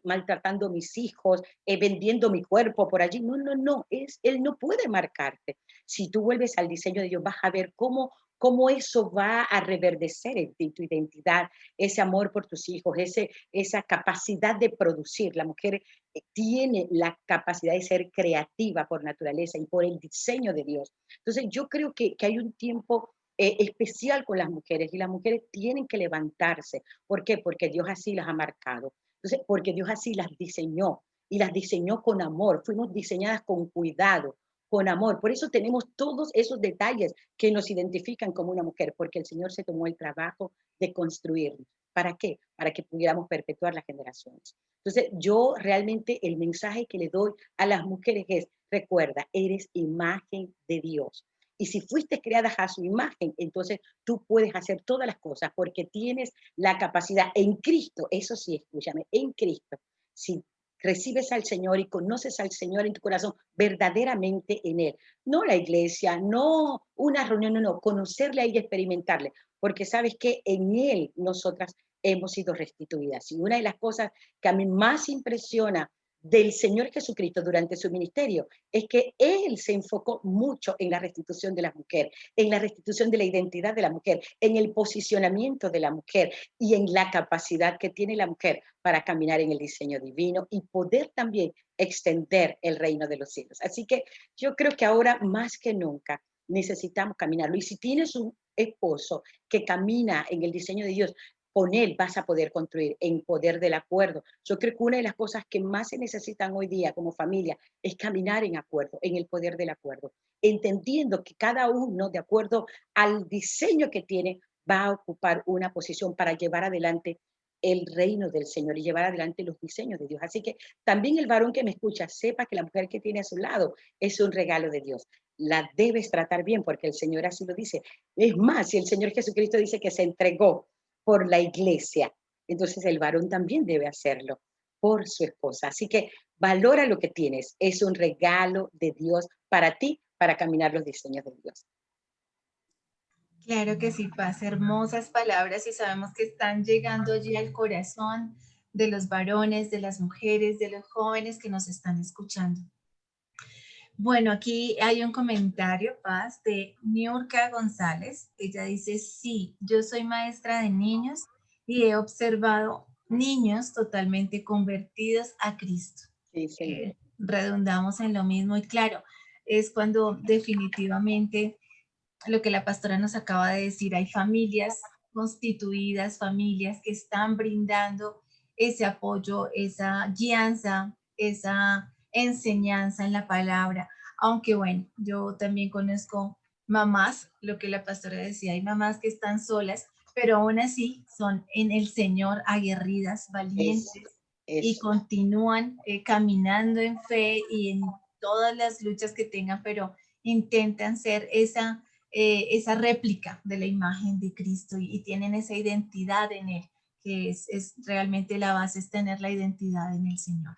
maltratando a mis hijos, vendiendo mi cuerpo por allí. No, no, no, él no puede marcarte. Si tú vuelves al diseño de Dios, vas a ver cómo eso va a reverdecer en ti, tu identidad, ese amor por tus hijos, esa capacidad de producir. La mujer tiene la capacidad de ser creativa por naturaleza y por el diseño de Dios. Entonces yo creo que hay un tiempo especial con las mujeres y las mujeres tienen que levantarse. ¿Por qué? Porque Dios así las ha marcado. Entonces, porque Dios así las diseñó y las diseñó con amor. Fuimos diseñadas con cuidado, con amor. Por eso tenemos todos esos detalles que nos identifican como una mujer, porque el Señor se tomó el trabajo de construirnos. ¿Para qué? Para que pudiéramos perpetuar las generaciones. Entonces, yo realmente el mensaje que le doy a las mujeres es, recuerda, eres imagen de Dios. Y si fuiste creada a su imagen, entonces tú puedes hacer todas las cosas porque tienes la capacidad en Cristo, eso sí, escúchame, en Cristo. Si recibes al Señor y conoces al Señor en tu corazón, verdaderamente en Él. No la iglesia, no una reunión, no, conocerle a Él y experimentarle, porque sabes que en Él nosotras hemos sido restituidas. Y una de las cosas que a mí más impresiona del Señor Jesucristo durante su ministerio es que Él se enfocó mucho en la restitución de la mujer, en la restitución de la identidad de la mujer, en el posicionamiento de la mujer y en la capacidad que tiene la mujer para caminar en el diseño divino y poder también extender el reino de los cielos. Así que yo creo que ahora más que nunca necesitamos caminarlo. Y si tienes un esposo que camina en el diseño de Dios, con él vas a poder construir en poder del acuerdo. Yo creo que una de las cosas que más se necesitan hoy día como familia es caminar en acuerdo, en el poder del acuerdo, entendiendo que cada uno, de acuerdo al diseño que tiene, va a ocupar una posición para llevar adelante el reino del Señor y llevar adelante los diseños de Dios. Así que también el varón que me escucha sepa que la mujer que tiene a su lado es un regalo de Dios. La debes tratar bien porque el Señor así lo dice. Es más, si el Señor Jesucristo dice que se entregó por la iglesia, entonces el varón también debe hacerlo por su esposa. Así que valora lo que tienes. Es un regalo de Dios para ti, para caminar los diseños de Dios. Claro que sí, Paz, hermosas palabras y sabemos que están llegando allí al corazón de los varones, de las mujeres, de los jóvenes que nos están escuchando. Bueno, aquí hay un comentario, Paz, de Niurka González. Ella dice, sí, yo soy maestra de niños y he observado niños totalmente convertidos a Cristo. Sí, Señor. Redundamos en lo mismo y claro, es cuando definitivamente lo que la pastora nos acaba de decir, hay familias constituidas, familias que están brindando ese apoyo, esa guianza, esa enseñanza en la palabra. Aunque bueno, yo también conozco mamás, lo que la pastora decía, hay mamás que están solas, pero aún así son en el Señor aguerridas, valientes y Eso. continúan caminando en fe y en todas las luchas que tengan, pero intentan ser esa réplica de la imagen de Cristo y tienen esa identidad en Él, que es realmente la base, es tener la identidad en el Señor.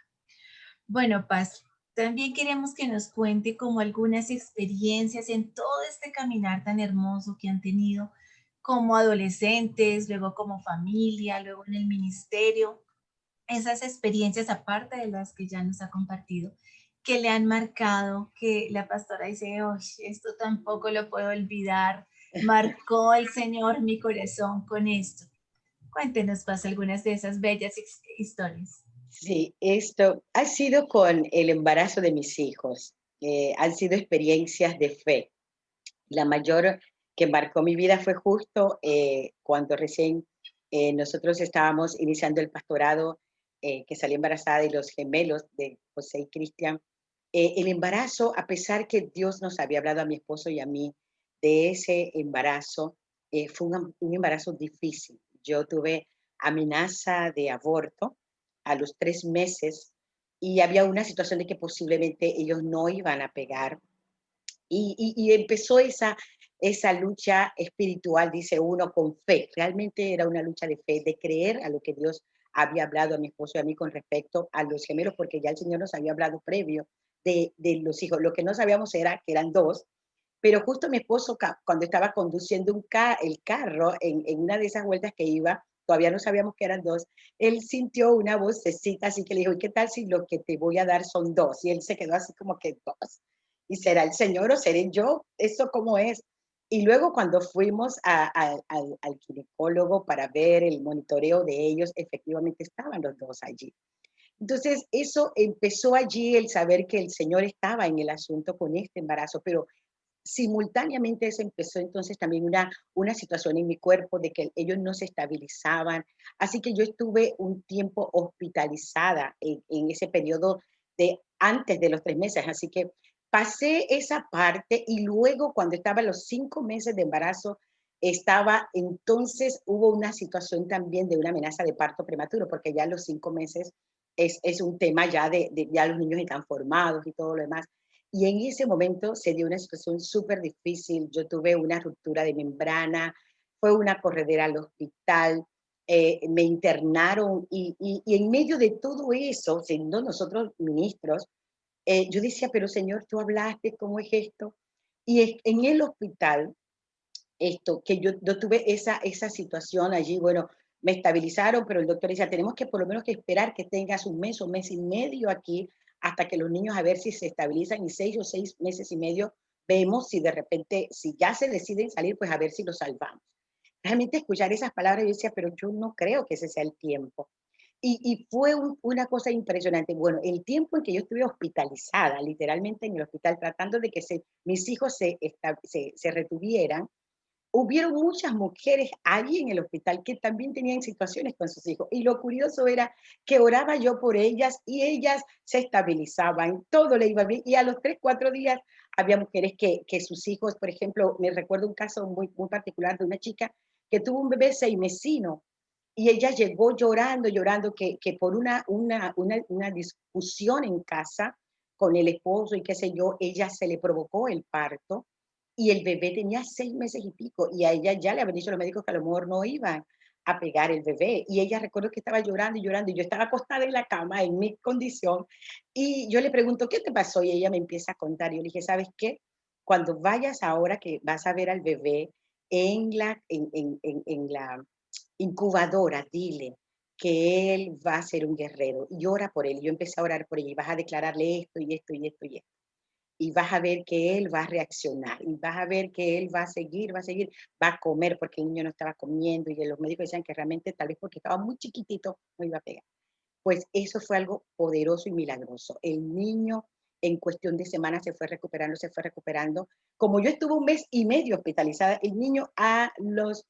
Bueno, Paz, también queremos que nos cuente como algunas experiencias en todo este caminar tan hermoso que han tenido como adolescentes, luego como familia, luego en el ministerio, esas experiencias aparte de las que ya nos ha compartido, que le han marcado, que la pastora dice, oh, esto tampoco lo puedo olvidar, marcó el Señor mi corazón con esto. Cuéntenos, Paz, algunas de esas bellas historias. Sí, esto ha sido con el embarazo de mis hijos. Han sido experiencias de fe. La mayor que marcó mi vida fue justo cuando recién nosotros estábamos iniciando el pastorado, que salí embarazada de los gemelos de José y Cristian. El embarazo, a pesar que Dios nos había hablado a mi esposo y a mí de ese embarazo, fue un embarazo difícil. Yo tuve amenaza de aborto a los 3 meses y había una situación de que posiblemente ellos no iban a pegar y empezó esa lucha espiritual, dice uno, con fe. Realmente era una lucha de fe, de creer a lo que Dios había hablado a mi esposo y a mí con respecto a los gemelos, porque ya el Señor nos había hablado previo de los hijos. Lo que no sabíamos era que eran dos, pero justo mi esposo, cuando estaba conduciendo el carro en una de esas vueltas que iba, todavía no sabíamos que eran dos, él sintió una vocecita así que le dijo, ¿y qué tal si lo que te voy a dar son dos? Y él se quedó así como que dos. ¿Y será el Señor o seré yo? ¿Eso cómo es? Y luego cuando fuimos al ginecólogo para ver el monitoreo de ellos, efectivamente estaban los dos allí. Entonces, eso empezó allí el saber que el Señor estaba en el asunto con este embarazo, pero simultáneamente eso empezó entonces también una situación en mi cuerpo de que ellos no se estabilizaban. Así que yo estuve un tiempo hospitalizada en ese periodo de antes de los 3 meses. Así que pasé esa parte y luego cuando estaba los 5 meses de embarazo, entonces hubo una situación también de una amenaza de parto prematuro, porque ya los 5 meses es un tema ya ya los niños están formados y todo lo demás. Y en ese momento se dio una situación súper difícil. Yo tuve una ruptura de membrana, fue una corredera al hospital. me internaron y en medio de todo eso, siendo nosotros ministros, yo decía, pero Señor, tú hablaste, ¿cómo es esto? En el hospital, que yo tuve esa situación allí, bueno, me estabilizaron, pero el doctor decía, tenemos que por lo menos que esperar que tengas un mes y medio aquí, hasta que los niños a ver si se estabilizan, y 6 meses y medio, vemos si de repente, si ya se deciden salir, pues a ver si los salvamos. Realmente escuchar esas palabras, yo decía, pero yo no creo que ese sea el tiempo. Y fue una cosa impresionante. Bueno, el tiempo en que yo estuve hospitalizada, literalmente en el hospital, tratando de que mis hijos se retuvieran, hubieron muchas mujeres allí en el hospital que también tenían situaciones con sus hijos. Y lo curioso era que oraba yo por ellas y ellas se estabilizaban, todo le iba bien. Y a los 3, 4 días había mujeres que sus hijos, por ejemplo, me recuerdo un caso muy, muy particular de una chica que tuvo un bebé 6 mesino y ella llegó llorando, llorando, que por una discusión en casa con el esposo y qué sé yo, ella se le provocó el parto y el bebé tenía 6 meses y pico y a ella ya le habían dicho los médicos que a lo mejor no iban a pegar el bebé y ella recuerdo que estaba llorando y llorando y yo estaba acostada en la cama en mi condición y yo le pregunto, ¿qué te pasó? Y ella me empieza a contar y yo le dije, ¿sabes qué? Cuando vayas ahora que vas a ver al bebé en la incubadora, dile que él va a ser un guerrero y ora por él. Y yo empecé a orar por él y vas a declararle esto y esto y esto y esto. Y vas a ver que él va a reaccionar y vas a ver que él va a seguir, va a comer porque el niño no estaba comiendo y los médicos decían que realmente tal vez porque estaba muy chiquitito no iba a pegar. Pues eso fue algo poderoso y milagroso. El niño en cuestión de semanas se fue recuperando, se fue recuperando. Como yo estuve 1 mes y medio hospitalizada, el niño a los,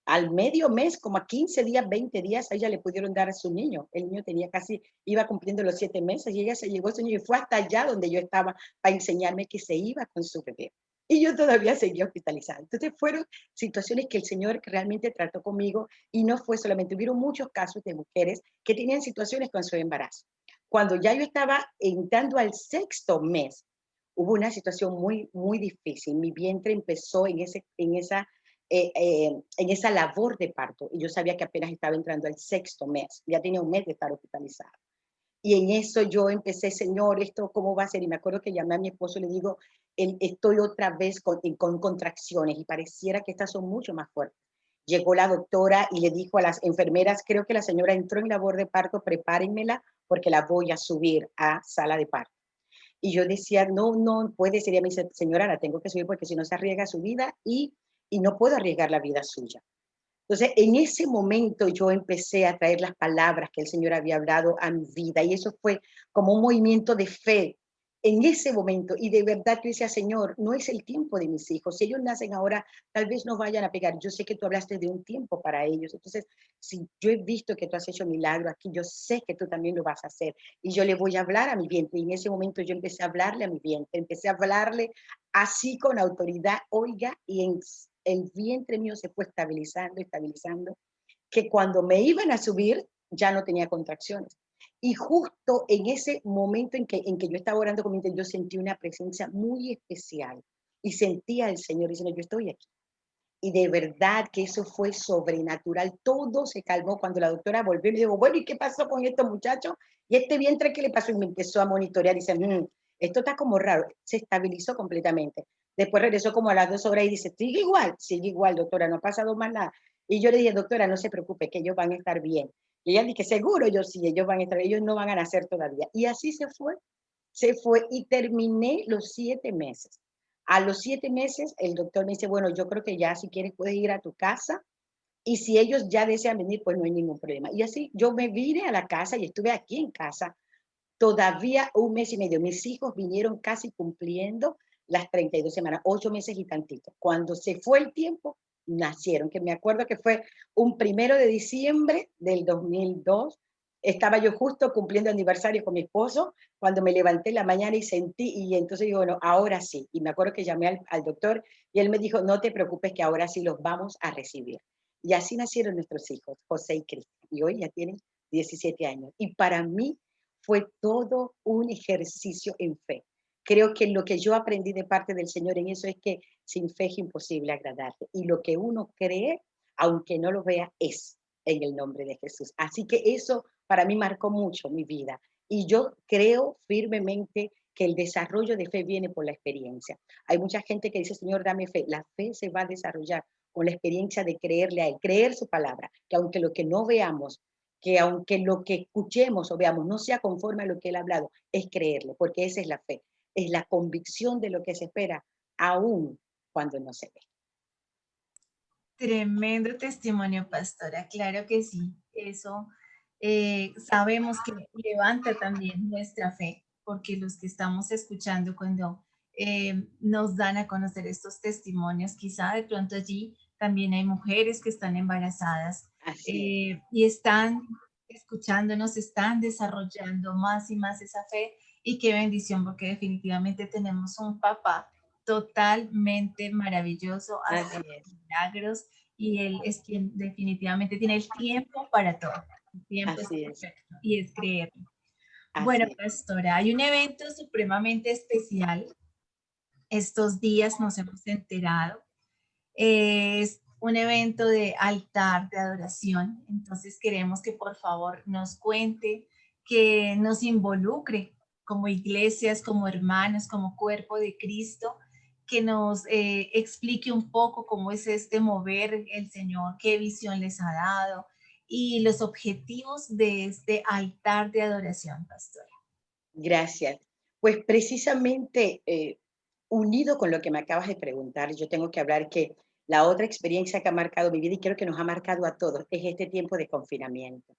al medio mes, como a 15 días, 20 días, a ella le pudieron dar a su niño. El niño tenía casi, iba cumpliendo los 7 meses y ella se llevó a su niño y fue hasta allá donde yo estaba para enseñarme que se iba con su bebé. Y yo todavía seguía hospitalizada. Entonces fueron situaciones que el Señor realmente trató conmigo y no fue solamente, hubieron muchos casos de mujeres que tenían situaciones con su embarazo. Cuando ya yo estaba entrando al 6.º mes, hubo una situación muy, muy difícil. Mi vientre empezó en esa labor de parto y yo sabía que apenas estaba entrando al 6.º mes, ya tenía 1 mes de estar hospitalizada. Y en eso yo empecé, Señor, ¿esto cómo va a ser? Y me acuerdo que llamé a mi esposo y le digo, estoy otra vez con contracciones y pareciera que estas son mucho más fuertes. Llegó la doctora y le dijo a las enfermeras, creo que la señora entró en labor de parto, prepárenmela porque la voy a subir a sala de parto. Y yo decía, no, no puede ser. Y me dice, señora, la tengo que subir porque si no se arriesga su vida y no puedo arriesgar la vida suya. Entonces, en ese momento yo empecé a traer las palabras que el Señor había hablado a mi vida y eso fue como un movimiento de fe en ese momento. Y de verdad yo decía, Señor, no es el tiempo de mis hijos. Si ellos nacen ahora, tal vez no vayan a pegar. Yo sé que tú hablaste de un tiempo para ellos. Entonces, si yo he visto que tú has hecho milagro aquí, yo sé que tú también lo vas a hacer. Y yo le voy a hablar a mi vientre. Y en ese momento yo empecé a hablarle a mi vientre. Empecé a hablarle así con autoridad, oiga, y el vientre mío se fue estabilizando, estabilizando, que cuando me iban a subir ya no tenía contracciones. Y justo en ese momento en que yo estaba orando con mi yo sentí una presencia muy especial y sentía al Señor diciendo, yo estoy aquí. Y de verdad que eso fue sobrenatural. Todo se calmó cuando la doctora volvió y me dijo, bueno, ¿y qué pasó con estos muchachos? Y este vientre, ¿qué le pasó? Y me empezó a monitorear y dice, esto está como raro. Se estabilizó completamente. Después regresó como a las 2 horas y dice, sigue igual, doctora, no ha pasado más nada. Y yo le dije, doctora, no se preocupe, que ellos van a estar bien. Y ella dije, seguro, yo sí, ellos van a estar, ellos no van a nacer todavía. Y así se fue y terminé los 7 meses. A los 7 meses, el doctor me dice, bueno, yo creo que ya si quieres puedes ir a tu casa y si ellos ya desean venir, pues no hay ningún problema. Y así yo me vine a la casa y estuve aquí en casa todavía 1 mes y medio. Mis hijos vinieron casi cumpliendo las 32 semanas, 8 meses y tantito. Cuando se fue el tiempo, nacieron, que me acuerdo que fue un 1 de diciembre del 2002. Estaba yo justo cumpliendo aniversario con mi esposo, cuando me levanté en la mañana y sentí, y entonces digo, bueno, ahora sí. Y me acuerdo que llamé al doctor y él me dijo, no te preocupes que ahora sí los vamos a recibir. Y así nacieron nuestros hijos, José y Cristian. Y hoy ya tienen 17 años. Y para mí fue todo un ejercicio en fe. Creo que lo que yo aprendí de parte del Señor en eso es que sin fe es imposible agradarle. Y lo que uno cree, aunque no lo vea, es en el nombre de Jesús. Así que eso para mí marcó mucho mi vida. Y yo creo firmemente que el desarrollo de fe viene por la experiencia. Hay mucha gente que dice, Señor, dame fe. La fe se va a desarrollar con la experiencia de creerle a Él, creer su palabra, que aunque lo que no veamos, que aunque lo que escuchemos o veamos no sea conforme a lo que Él ha hablado, es creerle, porque esa es la fe, es la convicción de lo que se espera, aún cuando no se ve. Tremendo testimonio, pastora. Claro que sí. Eso sabemos que levanta también nuestra fe, porque los que estamos escuchando cuando nos dan a conocer estos testimonios, quizá de pronto allí también hay mujeres que están embarazadas Así es, y están escuchándonos, están desarrollando más y más esa fe. Y qué bendición, porque definitivamente tenemos un papá totalmente maravilloso, así haciendo es, milagros, y Él es quien definitivamente tiene el tiempo para todo. El tiempo es así es, perfecto y es creerlo. Bueno, así es. pastora, hay un evento supremamente especial. Estos días nos hemos enterado. Es un evento de altar de adoración. Entonces queremos que por favor nos cuente, que nos involucre como iglesias, como hermanos, como cuerpo de Cristo, que nos explique un poco cómo es este mover el Señor, qué visión les ha dado y los objetivos de este altar de adoración, pastora. Gracias. Pues precisamente unido con lo que me acabas de preguntar, yo tengo que hablar que la otra experiencia que ha marcado mi vida y creo que nos ha marcado a todos es este tiempo de confinamiento,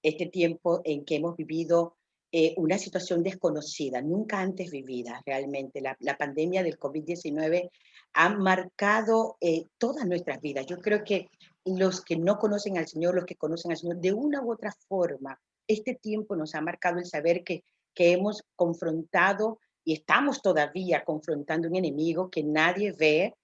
este tiempo en que hemos vivido una situación desconocida, nunca antes vivida realmente. La pandemia del COVID-19 ha marcado todas nuestras vidas. Yo creo que los que no conocen al Señor, los que conocen al Señor, de una u otra forma, este tiempo nos ha marcado el saber que hemos confrontado y estamos todavía confrontando un enemigo que nadie ve,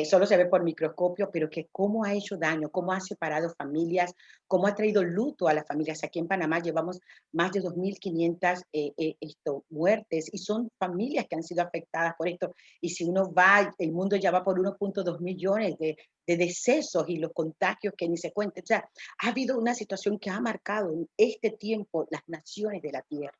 solo se ve por microscopio, pero que cómo ha hecho daño, cómo ha separado familias, cómo ha traído luto a las familias. Aquí en Panamá llevamos más de 2.500 muertes y son familias que han sido afectadas por esto. Y si uno va, el mundo ya va por 1.2 millones de decesos y los contagios que ni se cuentan. O sea, ha habido una situación que ha marcado en este tiempo las naciones de la tierra.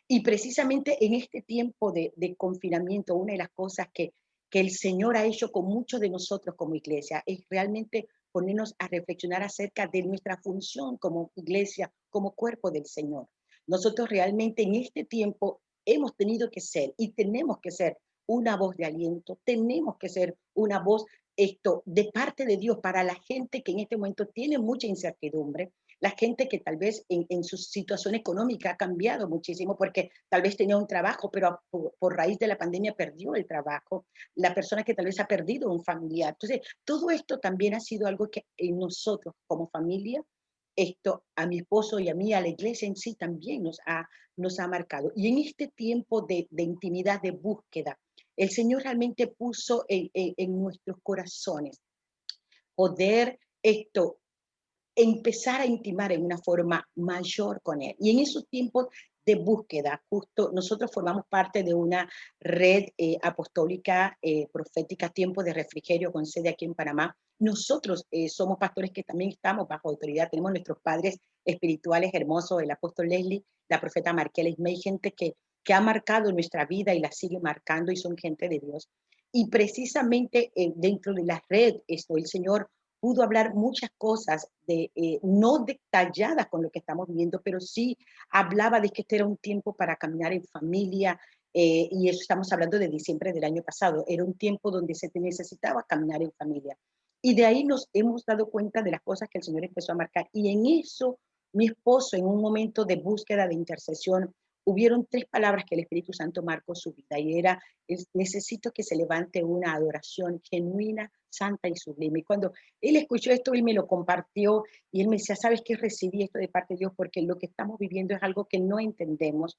Y precisamente en este tiempo de confinamiento, una de las cosas que el Señor ha hecho con muchos de nosotros como iglesia es realmente ponernos a reflexionar acerca de nuestra función como iglesia, como cuerpo del Señor. Nosotros realmente en este tiempo hemos tenido que ser y tenemos que ser una voz de aliento, tenemos que ser una voz de parte de Dios para la gente que en este momento tiene mucha incertidumbre, la gente que tal vez en su situación económica ha cambiado muchísimo porque tal vez tenía un trabajo, pero por raíz de la pandemia perdió el trabajo, la persona que tal vez ha perdido un familiar. Entonces, todo esto también ha sido algo que en nosotros como familia, esto a mi esposo y a mí, a la iglesia en sí también nos ha marcado. Y en este tiempo de intimidad, de búsqueda, el Señor realmente puso en nuestros corazones poder empezar a intimar en una forma mayor con Él. Y en esos tiempos de búsqueda, justo nosotros formamos parte de una red apostólica, profética, Tiempo de Refrigerio, con sede aquí en Panamá. Nosotros somos pastores que también estamos bajo autoridad, tenemos nuestros padres espirituales hermosos, el apóstol Leslie, la profeta Marquela Ismay, gente que ha marcado nuestra vida y la sigue marcando y son gente de Dios. Y precisamente dentro de la red, el Señor pudo hablar muchas cosas, no detalladas con lo que estamos viviendo, pero sí hablaba de que este era un tiempo para caminar en familia, y eso estamos hablando de diciembre del año pasado, era un tiempo donde se necesitaba caminar en familia. Y de ahí nos hemos dado cuenta de las cosas que el Señor empezó a marcar. Y en eso, mi esposo, en un momento de búsqueda, de intercesión, hubieron 3 palabras que el Espíritu Santo marcó su vida y era, necesito que se levante una adoración genuina, santa y sublime. Y cuando él escuchó esto, él me lo compartió y él me decía, ¿sabes qué? Recibí esto de parte de Dios porque lo que estamos viviendo es algo que no entendemos,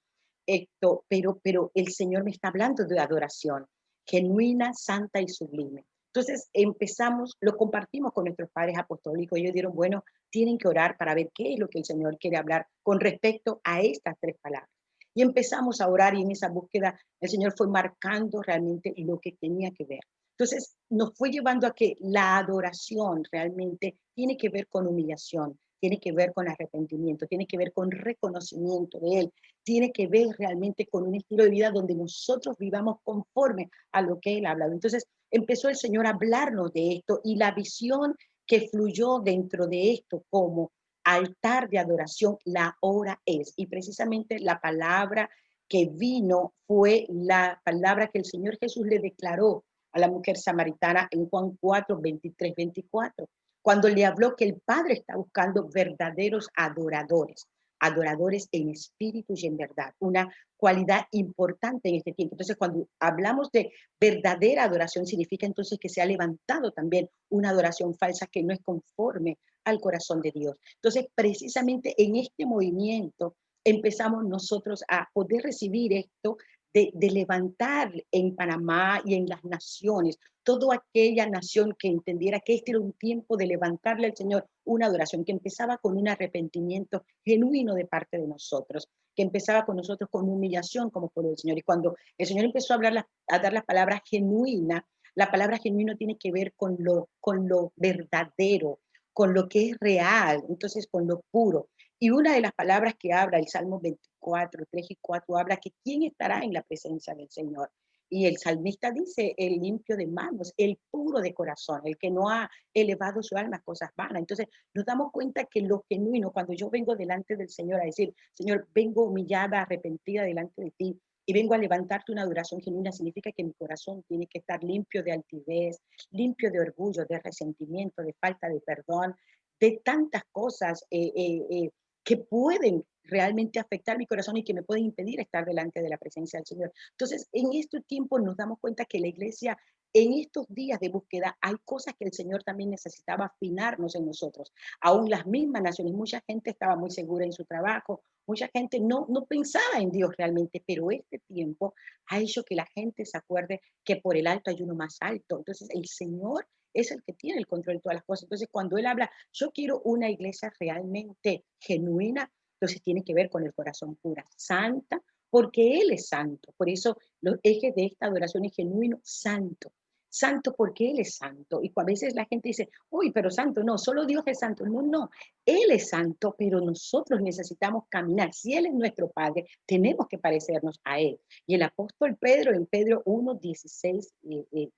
pero el Señor me está hablando de adoración genuina, santa y sublime. Entonces empezamos, lo compartimos con nuestros padres apostólicos y ellos dijeron, bueno, tienen que orar para ver qué es lo que el Señor quiere hablar con respecto a estas 3 palabras. Y empezamos a orar y en esa búsqueda el Señor fue marcando realmente lo que tenía que ver. Entonces nos fue llevando a que la adoración realmente tiene que ver con humillación, tiene que ver con arrepentimiento, tiene que ver con reconocimiento de Él, tiene que ver realmente con un estilo de vida donde nosotros vivamos conforme a lo que Él ha hablado. Entonces empezó el Señor a hablarnos de esto y la visión que fluyó dentro de esto como altar de adoración, la hora es. Y precisamente la palabra que vino fue la palabra que el Señor Jesús le declaró a la mujer samaritana en Juan 4, 23, 24, cuando le habló que el Padre está buscando verdaderos adoradores, adoradores en espíritu y en verdad, una cualidad importante en este tiempo. Entonces, cuando hablamos de verdadera adoración, significa entonces que se ha levantado también una adoración falsa que no es conforme al corazón de Dios. Entonces, precisamente en este movimiento empezamos nosotros a poder recibir esto de levantar en Panamá y en las naciones, toda aquella nación que entendiera que este era un tiempo de levantarle al Señor una adoración que empezaba con un arrepentimiento genuino de parte de nosotros, que empezaba con nosotros con humillación como pueblo del Señor. Y cuando el Señor empezó a hablar, a dar las palabras genuina, la palabra genuino tiene que ver con lo verdadero, con lo que es real, entonces con lo puro. Y una de las palabras que habla el Salmo 24, 3 y 4, habla que quién estará en la presencia del Señor. Y el salmista dice, el limpio de manos, el puro de corazón, el que no ha elevado su alma a cosas vanas. Entonces nos damos cuenta que lo genuino, cuando yo vengo delante del Señor a decir, Señor, vengo humillada, arrepentida delante de ti, y vengo a levantarte una adoración genuina, significa que mi corazón tiene que estar limpio de altivez, limpio de orgullo, de resentimiento, de falta de perdón, de tantas cosas que pueden realmente afectar mi corazón y que me pueden impedir estar delante de la presencia del Señor. Entonces, en este tiempo nos damos cuenta que la iglesia, en estos días de búsqueda, hay cosas que el Señor también necesitaba afinarnos en nosotros. Aún las mismas naciones, mucha gente estaba muy segura en su trabajo, mucha gente no pensaba en Dios realmente, pero este tiempo ha hecho que la gente se acuerde que por el alto hay uno más alto. Entonces, el Señor es el que tiene el control de todas las cosas. Entonces, cuando Él habla, yo quiero una iglesia realmente genuina, entonces tiene que ver con el corazón pura, santa, porque Él es santo. Por eso los ejes de esta adoración es genuino, santo. Santo porque Él es santo. Y a veces la gente dice, uy, pero santo, no, solo Dios es santo. No, no, Él es santo, pero nosotros necesitamos caminar. Si Él es nuestro Padre, tenemos que parecernos a Él. Y el apóstol Pedro, en Pedro 1, 16,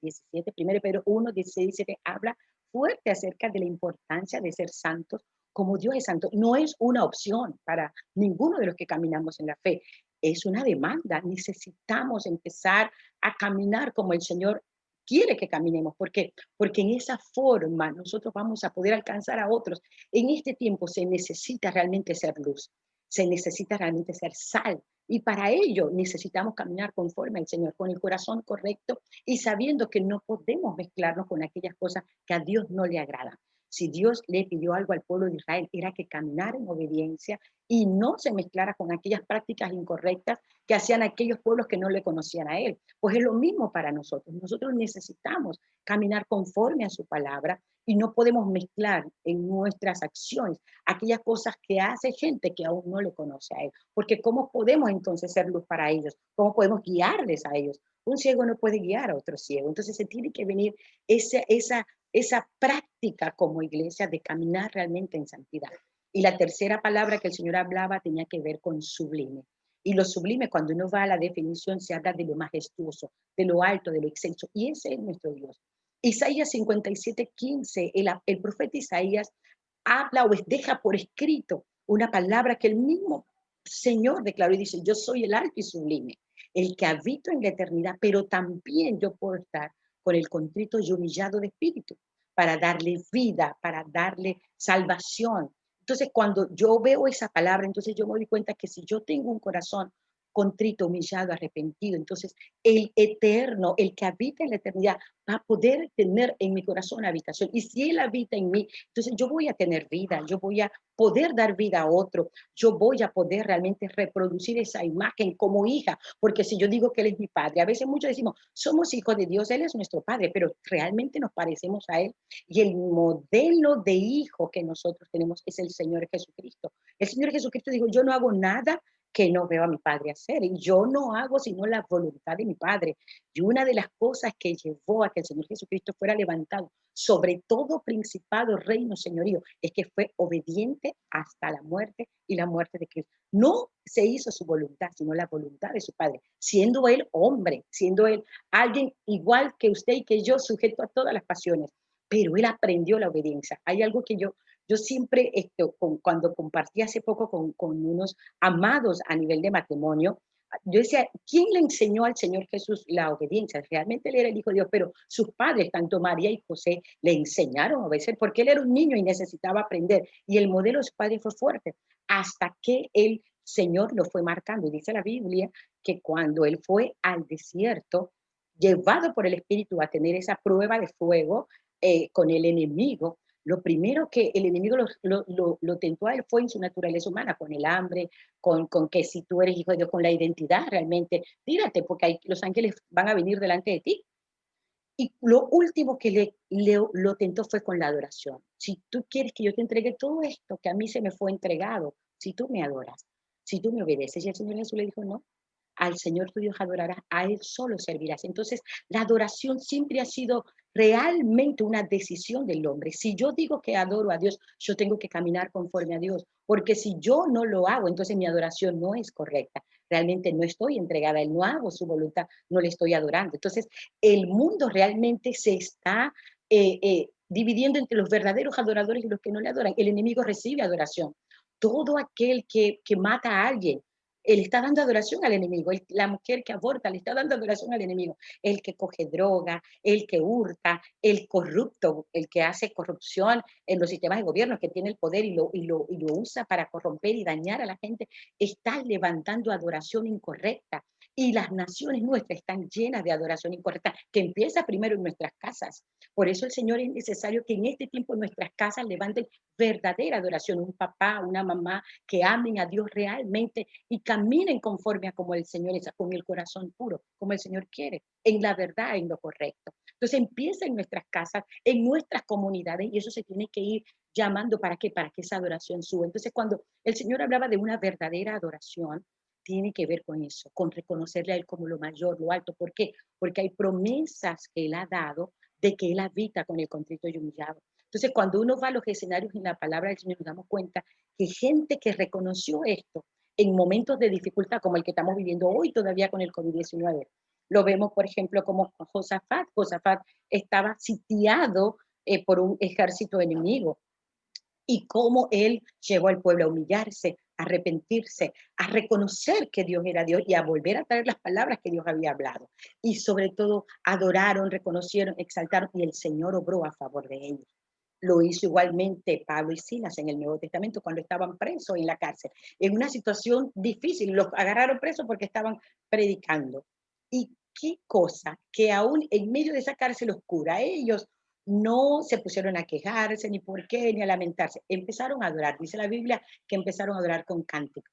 17, 1 Pedro 1, 16, 17, habla fuerte acerca de la importancia de ser santos como Dios es santo. No es una opción para ninguno de los que caminamos en la fe. Es una demanda. Necesitamos empezar a caminar como el Señor quiere que caminemos. ¿Por qué? Porque en esa forma nosotros vamos a poder alcanzar a otros. En este tiempo se necesita realmente ser luz. Se necesita realmente ser sal. Y para ello necesitamos caminar conforme al Señor, con el corazón correcto y sabiendo que no podemos mezclarnos con aquellas cosas que a Dios no le agradan. Si Dios le pidió algo al pueblo de Israel, era que caminara en obediencia y no se mezclara con aquellas prácticas incorrectas que hacían aquellos pueblos que no le conocían a Él. Pues es lo mismo para nosotros. Nosotros necesitamos caminar conforme a su palabra y no podemos mezclar en nuestras acciones aquellas cosas que hace gente que aún no le conoce a Él. Porque ¿cómo podemos entonces ser luz para ellos? ¿Cómo podemos guiarles a ellos? Un ciego no puede guiar a otro ciego. Entonces se tiene que venir esa práctica como iglesia de caminar realmente en santidad. Y la tercera palabra que el Señor hablaba tenía que ver con sublime. Y lo sublime, cuando uno va a la definición, se habla de lo majestuoso, de lo alto, de lo excelso. Y ese es nuestro Dios. Isaías 57, 15, el profeta Isaías habla o deja por escrito una palabra que el mismo Señor declaró y dice, yo soy el alto y sublime, el que habito en la eternidad, pero también yo puedo estar con el contrito y humillado de espíritu, para darle vida, para darle salvación. Entonces, cuando yo veo esa palabra, entonces yo me doy cuenta que si yo tengo un corazón contrito, humillado, arrepentido, entonces el eterno, el que habita en la eternidad, va a poder tener en mi corazón habitación. Y si Él habita en mí, entonces yo voy a tener vida, yo voy a poder dar vida a otro, yo voy a poder realmente reproducir esa imagen como hija, porque si yo digo que Él es mi Padre, a veces muchos decimos, somos hijos de Dios, Él es nuestro Padre, pero realmente nos parecemos a Él. Y el modelo de hijo que nosotros tenemos es el Señor Jesucristo. El Señor Jesucristo dijo, yo no hago nada que no veo a mi Padre hacer. Y yo no hago sino la voluntad de mi Padre. Y una de las cosas que llevó a que el Señor Jesucristo fuera levantado sobre todo principado, reino, señorío, es que fue obediente hasta la muerte y la muerte de Cristo. No se hizo su voluntad, sino la voluntad de su Padre, siendo él hombre, siendo él alguien igual que usted y que yo, sujeto a todas las pasiones, pero él aprendió la obediencia. Hay algo que yo siempre, cuando compartí hace poco con unos amados a nivel de matrimonio, yo decía, ¿quién le enseñó al Señor Jesús la obediencia? Realmente él era el Hijo de Dios, pero sus padres, tanto María y José, le enseñaron a obedecer porque él era un niño y necesitaba aprender. Y el modelo de su padre fue fuerte, hasta que el Señor lo fue marcando. Y dice la Biblia que cuando él fue al desierto, llevado por el Espíritu a tener esa prueba de fuego con el enemigo, lo primero que el enemigo lo tentó a él fue en su naturaleza humana, con el hambre, con que si tú eres hijo de Dios, con la identidad realmente, tírate, porque los ángeles van a venir delante de ti. Y lo último que lo tentó fue con la adoración. Si tú quieres que yo te entregue todo esto que a mí se me fue entregado, si tú me adoras, si tú me obedeces. Y el Señor Jesús le dijo, no, al Señor tu Dios adorarás, a Él solo servirás. Entonces, la adoración siempre ha sido realmente una decisión del hombre. Si yo digo que adoro a Dios, yo tengo que caminar conforme a Dios, porque si yo no lo hago, entonces mi adoración no es correcta. Realmente no estoy entregada a Él, no hago su voluntad, no le estoy adorando. Entonces, el mundo realmente se está dividiendo entre los verdaderos adoradores y los que no le adoran. El enemigo recibe adoración. Todo aquel que mata a alguien, él está dando adoración al enemigo. La mujer que aborta le está dando adoración al enemigo. El que coge droga, el que hurta, el corrupto, el que hace corrupción en los sistemas de gobierno, que tiene el poder y lo usa para corromper y dañar a la gente, está levantando adoración incorrecta. Y las naciones nuestras están llenas de adoración incorrecta, que empieza primero en nuestras casas. Por eso el Señor es necesario que en este tiempo nuestras casas levanten verdadera adoración. Un papá, una mamá que amen a Dios realmente y caminen conforme a como el Señor es, con el corazón puro, como el Señor quiere, en la verdad, en lo correcto. Entonces empieza en nuestras casas, en nuestras comunidades, y eso se tiene que ir llamando ¿para qué? Para que esa adoración suba. Entonces cuando el Señor hablaba de una verdadera adoración, tiene que ver con eso, con reconocerle a Él como lo mayor, lo alto. ¿Por qué? Porque hay promesas que Él ha dado de que Él habita con el contrito y humillado. Entonces, cuando uno va a los escenarios en la palabra del Señor, nos damos cuenta que gente que reconoció esto en momentos de dificultad, como el que estamos viviendo hoy todavía con el COVID-19, lo vemos, por ejemplo, como Josafat. Josafat estaba sitiado por un ejército enemigo, y cómo él llevó al pueblo a humillarse, a arrepentirse, a reconocer que Dios era Dios y a volver a traer las palabras que Dios había hablado. Y sobre todo adoraron, reconocieron, exaltaron y el Señor obró a favor de ellos. Lo hizo igualmente Pablo y Silas en el Nuevo Testamento cuando estaban presos en la cárcel, en una situación difícil. Los agarraron presos porque estaban predicando. Y qué cosa que aún en medio de esa cárcel oscura, ellos no se pusieron a quejarse, ni por qué, ni a lamentarse. Empezaron a adorar. Dice la Biblia que empezaron a adorar con cánticos.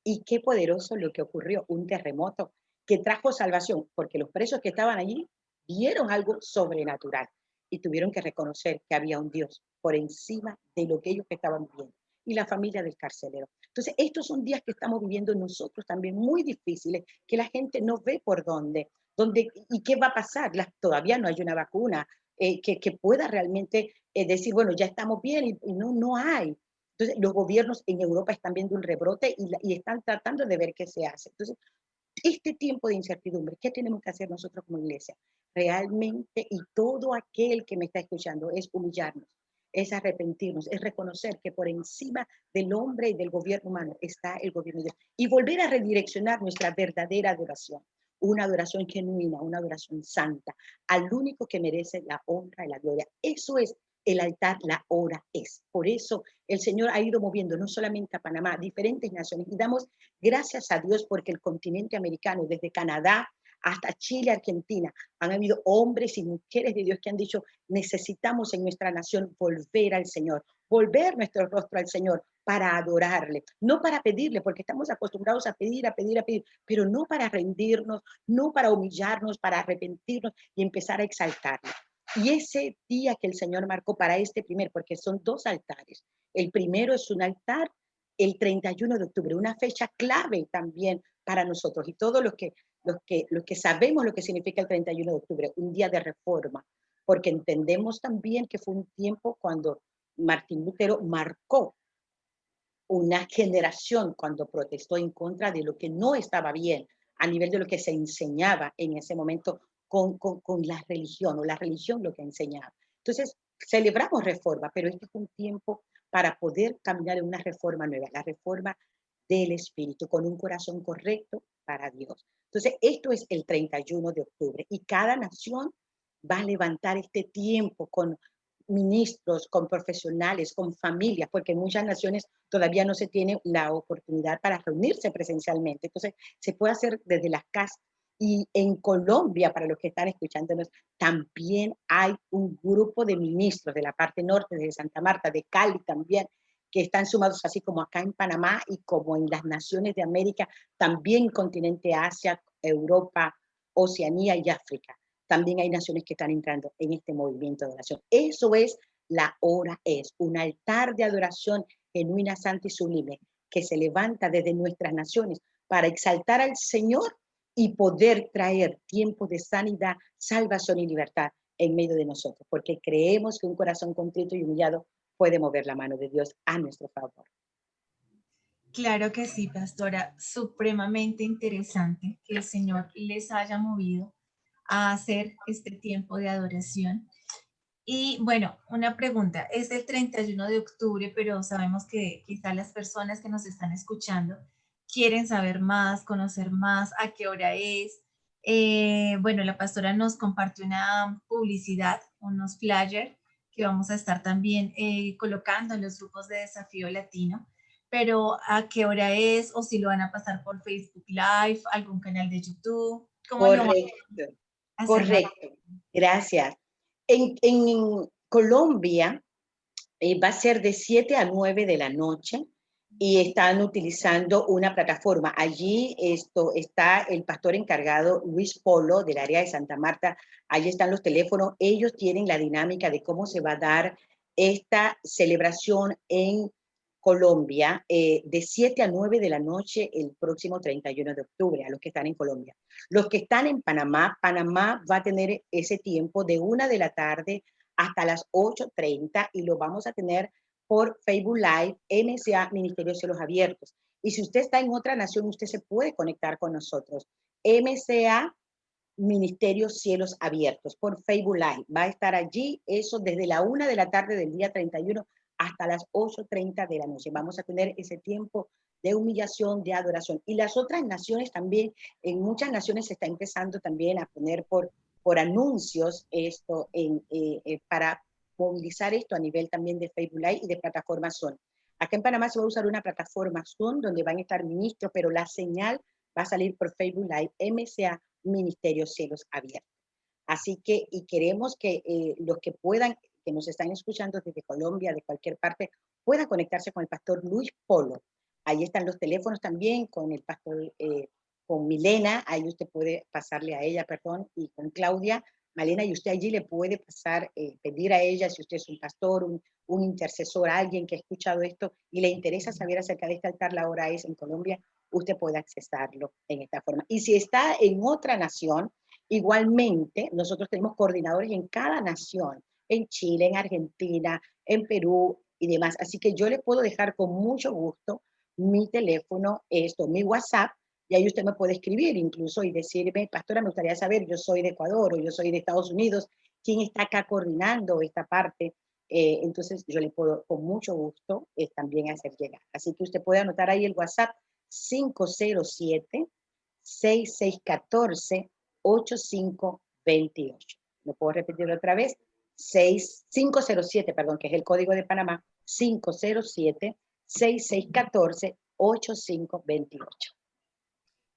Y qué poderoso lo que ocurrió, un terremoto que trajo salvación, porque los presos que estaban allí vieron algo sobrenatural y tuvieron que reconocer que había un Dios por encima de lo que ellos estaban viviendo. Y la familia del carcelero. Entonces, estos son días que estamos viviendo nosotros también muy difíciles, que la gente no ve por dónde y qué va a pasar. Todavía no hay una vacuna que pueda realmente decir, bueno, ya estamos bien, y no hay. Entonces, los gobiernos en Europa están viendo un rebrote y están tratando de ver qué se hace. Entonces, este tiempo de incertidumbre, ¿qué tenemos que hacer nosotros como iglesia? Realmente, y todo aquel que me está escuchando, es humillarnos, es arrepentirnos, es reconocer que por encima del hombre y del gobierno humano está el gobierno de Dios. Y volver a redireccionar nuestra verdadera adoración. Una adoración genuina, una adoración santa, al único que merece la honra y la gloria. Eso es el altar, la hora es. Por eso el Señor ha ido moviendo no solamente a Panamá, diferentes naciones. Y damos gracias a Dios porque el continente americano, desde Canadá hasta Chile, Argentina, han habido hombres y mujeres de Dios que han dicho, necesitamos en nuestra nación volver al Señor, volver nuestro rostro al Señor para adorarle, no para pedirle, porque estamos acostumbrados a pedir, pero no para rendirnos, no para humillarnos, para arrepentirnos y empezar a exaltarle. Y ese día que el Señor marcó para este primer, porque son dos altares. El primero es un altar el 31 de octubre, una fecha clave también para nosotros y todos los que sabemos lo que significa el 31 de octubre, un día de reforma, porque entendemos también que fue un tiempo cuando Martín Lutero marcó una generación cuando protestó en contra de lo que no estaba bien a nivel de lo que se enseñaba en ese momento con la religión, o la religión lo que enseñaba. Entonces, celebramos reforma, pero este es un tiempo para poder caminar en una reforma nueva, la reforma del espíritu, con un corazón correcto para Dios. Entonces, esto es el 31 de octubre y cada nación va a levantar este tiempo con ministros, con profesionales, con familias, porque en muchas naciones todavía no se tiene la oportunidad para reunirse presencialmente. Entonces, se puede hacer desde las casas. Y en Colombia, para los que están escuchándonos, también hay un grupo de ministros de la parte norte, de Santa Marta, de Cali también, que están sumados así como acá en Panamá y como en las naciones de América, también continente Asia, Europa, Oceanía y África. También hay naciones que están entrando en este movimiento de oración. Eso es la hora, es un altar de adoración genuina, santa y sublime que se levanta desde nuestras naciones para exaltar al Señor y poder traer tiempos de sanidad, salvación y libertad en medio de nosotros, porque creemos que un corazón contrito y humillado puede mover la mano de Dios a nuestro favor. Claro que sí, pastora, supremamente interesante que el Señor les haya movido a hacer este tiempo de adoración. Y bueno, una pregunta, es el 31 de octubre, pero sabemos que quizá las personas que nos están escuchando quieren saber más, conocer más, a qué hora es. Bueno, la pastora nos compartió una publicidad, unos flyers que vamos a estar también colocando en los grupos de Desafío Latino, pero a qué hora es o si lo van a pasar por Facebook Live, algún canal de YouTube, ¿cómo lo van Correcto, a hacer más? correcto. Gracias. En Colombia va a ser de 7 a 9 de la noche y están utilizando una plataforma. Allí está el pastor encargado, Luis Polo, del área de Santa Marta. Allí están los teléfonos. Ellos tienen la dinámica de cómo se va a dar esta celebración en Colombia de 7 a 9 de la noche el próximo 31 de octubre, a los que están en Colombia. Los que están en Panamá, Panamá va a tener ese tiempo de 1 de la tarde hasta las 8:30 y lo vamos a tener por Facebook Live, MCA Ministerio Cielos Abiertos. Y si usted está en otra nación, usted se puede conectar con nosotros. MCA Ministerio Cielos Abiertos por Facebook Live. Va a estar allí, eso desde la 1 de la tarde del día 31 hasta las 8:30 de la noche. Vamos a tener ese tiempo de humillación, de adoración. Y las otras naciones también, en muchas naciones se está empezando también a poner por anuncios esto para movilizar esto a nivel también de Facebook Live y de plataformas Zoom. Acá en Panamá se va a usar una plataforma Zoom donde van a estar ministros, pero la señal va a salir por Facebook Live, MCA Ministerio Cielos Abiertos. Así que, y queremos que los que puedan, que nos están escuchando desde Colombia, de cualquier parte, puedan conectarse con el pastor Luis Polo. Ahí están los teléfonos también con el pastor, con Milena, ahí usted puede pasarle a ella, perdón, y con Claudia, Malena, y usted allí le puede pasar, pedir a ella, si usted es un pastor, un intercesor, alguien que ha escuchado esto y le interesa saber acerca de este altar, la hora es en Colombia, usted puede accesarlo en esta forma. Y si está en otra nación, igualmente, nosotros tenemos coordinadores en cada nación, en Chile, en Argentina, en Perú y demás. Así que yo le puedo dejar con mucho gusto mi teléfono, mi WhatsApp, y ahí usted me puede escribir incluso y decirme, pastora, me gustaría saber, yo soy de Ecuador o yo soy de Estados Unidos, ¿quién está acá coordinando esta parte? Entonces yo le puedo con mucho gusto también hacer llegar. Así que usted puede anotar ahí el WhatsApp 507 6614 8528. ¿Lo puedo repetir otra vez? 507, perdón, que es el código de Panamá, 507-6614-8528.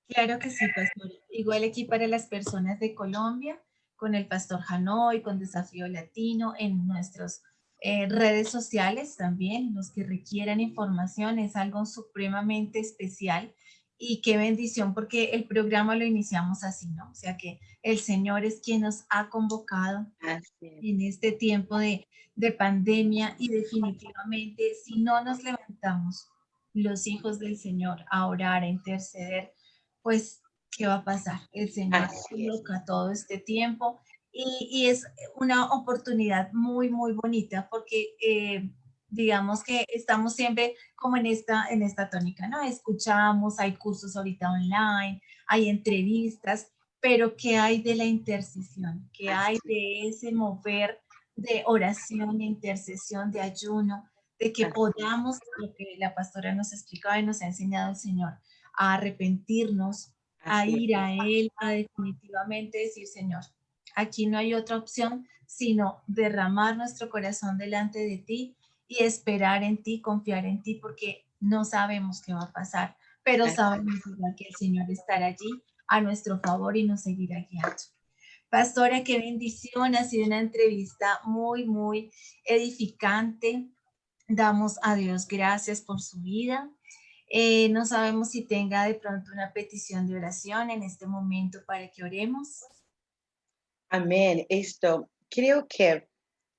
Claro que sí, pastor. Igual aquí para las personas de Colombia, con el pastor Hanoi, con Desafío Latino, en nuestras redes sociales también, los que requieran información, es algo supremamente especial y qué bendición porque el programa lo iniciamos así, ¿no? O sea que el Señor es quien nos ha convocado en este tiempo de pandemia y definitivamente si no nos levantamos los hijos del Señor a orar, a interceder, pues, ¿qué va a pasar? El Señor Así es. coloca todo este tiempo y es una oportunidad muy, muy bonita porque digamos que estamos siempre como en esta tónica, ¿no? Escuchamos, hay cursos ahorita online, hay entrevistas, pero ¿qué hay de la intercesión? ¿Qué hay Así, de ese mover de oración, de intercesión, de ayuno, de que así, podamos, lo que la pastora nos explicaba y nos ha enseñado el Señor, a arrepentirnos, a así ir es. a Él, a definitivamente decir, Señor, aquí no hay otra opción sino derramar nuestro corazón delante de ti y esperar en ti, confiar en ti, porque no sabemos qué va a pasar, pero Así. sabemos igual que el Señor estará allí a nuestro favor y nos seguirá guiando. Pastora, qué bendición, ha sido una entrevista muy, muy edificante. Damos a Dios gracias por su vida. No sabemos si tenga de pronto una petición de oración en este momento para que oremos. Amén. Creo que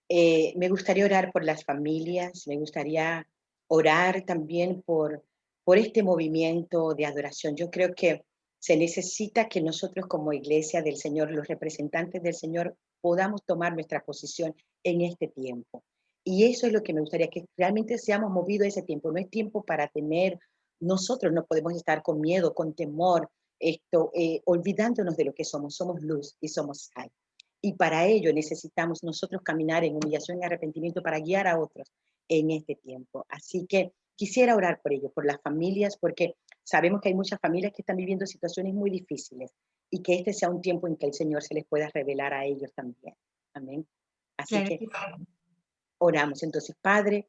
me gustaría orar por las familias, me gustaría orar también por este movimiento de adoración. Yo creo que se necesita que nosotros como iglesia del Señor, los representantes del Señor, podamos tomar nuestra posición en este tiempo. Y eso es lo que me gustaría, que realmente seamos movidos a ese tiempo. No es tiempo para temer, nosotros no podemos estar con miedo, con temor, olvidándonos de lo que somos. Somos luz y somos sal. Y para ello necesitamos nosotros caminar en humillación y arrepentimiento para guiar a otros en este tiempo. Así que quisiera orar por ello, por las familias, porque sabemos que hay muchas familias que están viviendo situaciones muy difíciles y que este sea un tiempo en que el Señor se les pueda revelar a ellos también. Amén. Así Claro que que sí. oramos. Entonces, Padre,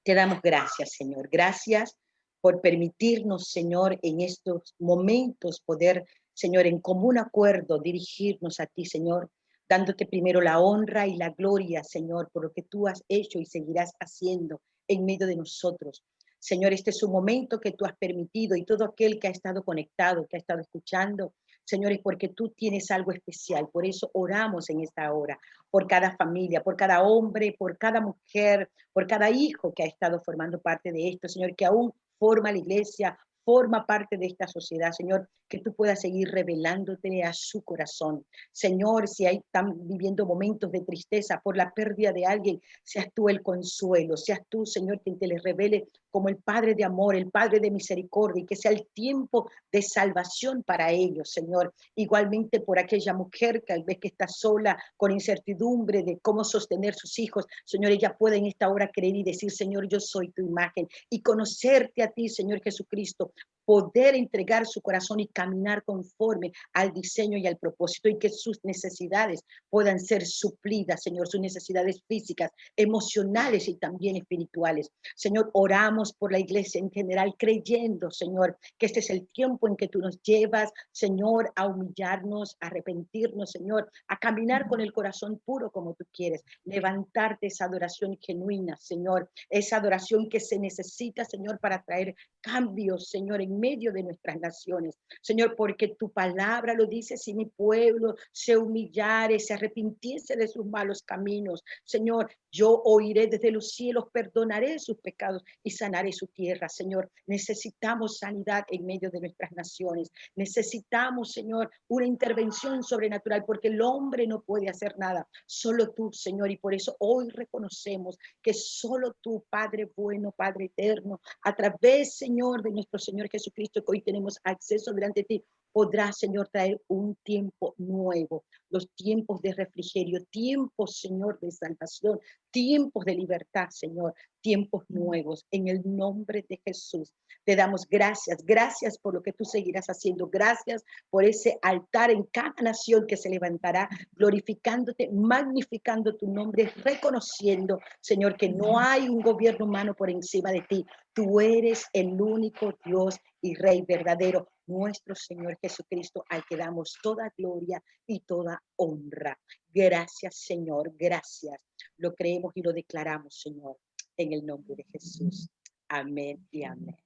te damos gracias, Señor. Gracias por permitirnos, Señor, en estos momentos poder, Señor, en común acuerdo dirigirnos a ti, Señor, dándote primero la honra y la gloria, Señor, por lo que tú has hecho y seguirás haciendo en medio de nosotros. Señor, este es un momento que tú has permitido y todo aquel que ha estado conectado, que ha estado escuchando, Señor, es porque tú tienes algo especial. Por eso oramos en esta hora, por cada familia, por cada hombre, por cada mujer, por cada hijo que ha estado formando parte de esto, Señor, que aún forma la iglesia, forma parte de esta sociedad, Señor, que tú puedas seguir revelándote a su corazón. Señor, si están viviendo momentos de tristeza por la pérdida de alguien, seas tú el consuelo, seas tú, Señor, quien te les revele como el Padre de amor, el Padre de misericordia, y que sea el tiempo de salvación para ellos, Señor. Igualmente por aquella mujer que tal vez que está sola, con incertidumbre de cómo sostener sus hijos, Señor, ella puede en esta hora creer y decir, Señor, yo soy tu imagen, y conocerte a ti, Señor Jesucristo, poder entregar su corazón y caminar conforme al diseño y al propósito, y que sus necesidades puedan ser suplidas, Señor, sus necesidades físicas, emocionales y también espirituales. Señor, oramos por la iglesia en general, creyendo, Señor, que este es el tiempo en que tú nos llevas, Señor, a humillarnos, a arrepentirnos, Señor, a caminar con el corazón puro como tú quieres, levantarte esa adoración genuina, Señor, esa adoración que se necesita, Señor, para traer cambios, Señor, en medio de nuestras naciones. Señor, porque tu palabra lo dice, si mi pueblo se humillare, se arrepintiese de sus malos caminos, Señor, yo oiré desde los cielos, perdonaré sus pecados y sanaré su tierra, Señor. Necesitamos sanidad en medio de nuestras naciones. Necesitamos, Señor, una intervención sobrenatural, porque el hombre no puede hacer nada, solo tú, Señor, y por eso hoy reconocemos que solo tú, Padre bueno, Padre eterno, a través, Señor, de nuestro Señor Jesucristo, que hoy tenemos acceso delante de ti, podrá, Señor, traer un tiempo nuevo, los tiempos de refrigerio, tiempos, Señor, de salvación, tiempos de libertad, Señor, tiempos nuevos, en el nombre de Jesús. Te damos gracias, gracias por lo que tú seguirás haciendo, gracias por ese altar en cada nación que se levantará, glorificándote, magnificando tu nombre, reconociendo, Señor, que no hay un gobierno humano por encima de ti. Tú eres el único Dios y Rey verdadero, nuestro Señor Jesucristo, al que damos toda gloria y toda honra. Gracias, Señor, gracias. Lo creemos y lo declaramos, Señor, en el nombre de Jesús. Amén y amén.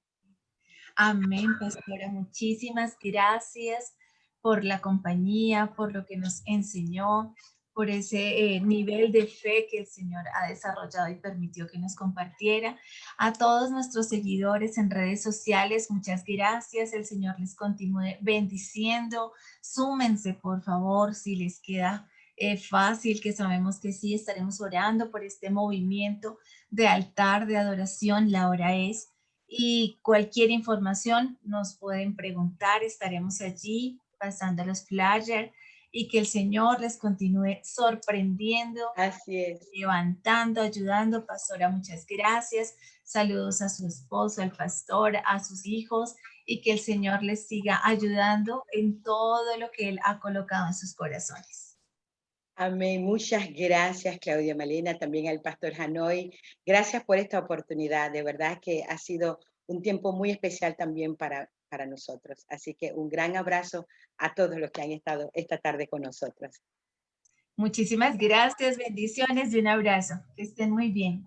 Amén, pastora. Muchísimas gracias por la compañía, por lo que nos enseñó, por ese nivel de fe que el Señor ha desarrollado y permitió que nos compartiera. A todos nuestros seguidores en redes sociales, muchas gracias. El Señor les continúe bendiciendo. Súmense, por favor, si les queda fácil, que sabemos que sí, estaremos orando por este movimiento de altar, de adoración. La hora es. Y cualquier información nos pueden preguntar, estaremos allí pasando los flyers y que el Señor les continúe sorprendiendo, Así es. levantando, ayudando. Pastora, muchas gracias. Saludos a su esposo, al pastor, a sus hijos y que el Señor les siga ayudando en todo lo que Él ha colocado en sus corazones. Amén. Muchas gracias, Claudia Malena, también al pastor Hanoi. Gracias por esta oportunidad. De verdad que ha sido un tiempo muy especial también para nosotros. Así que un gran abrazo a todos los que han estado esta tarde con nosotros. Muchísimas gracias, bendiciones y un abrazo. Que estén muy bien.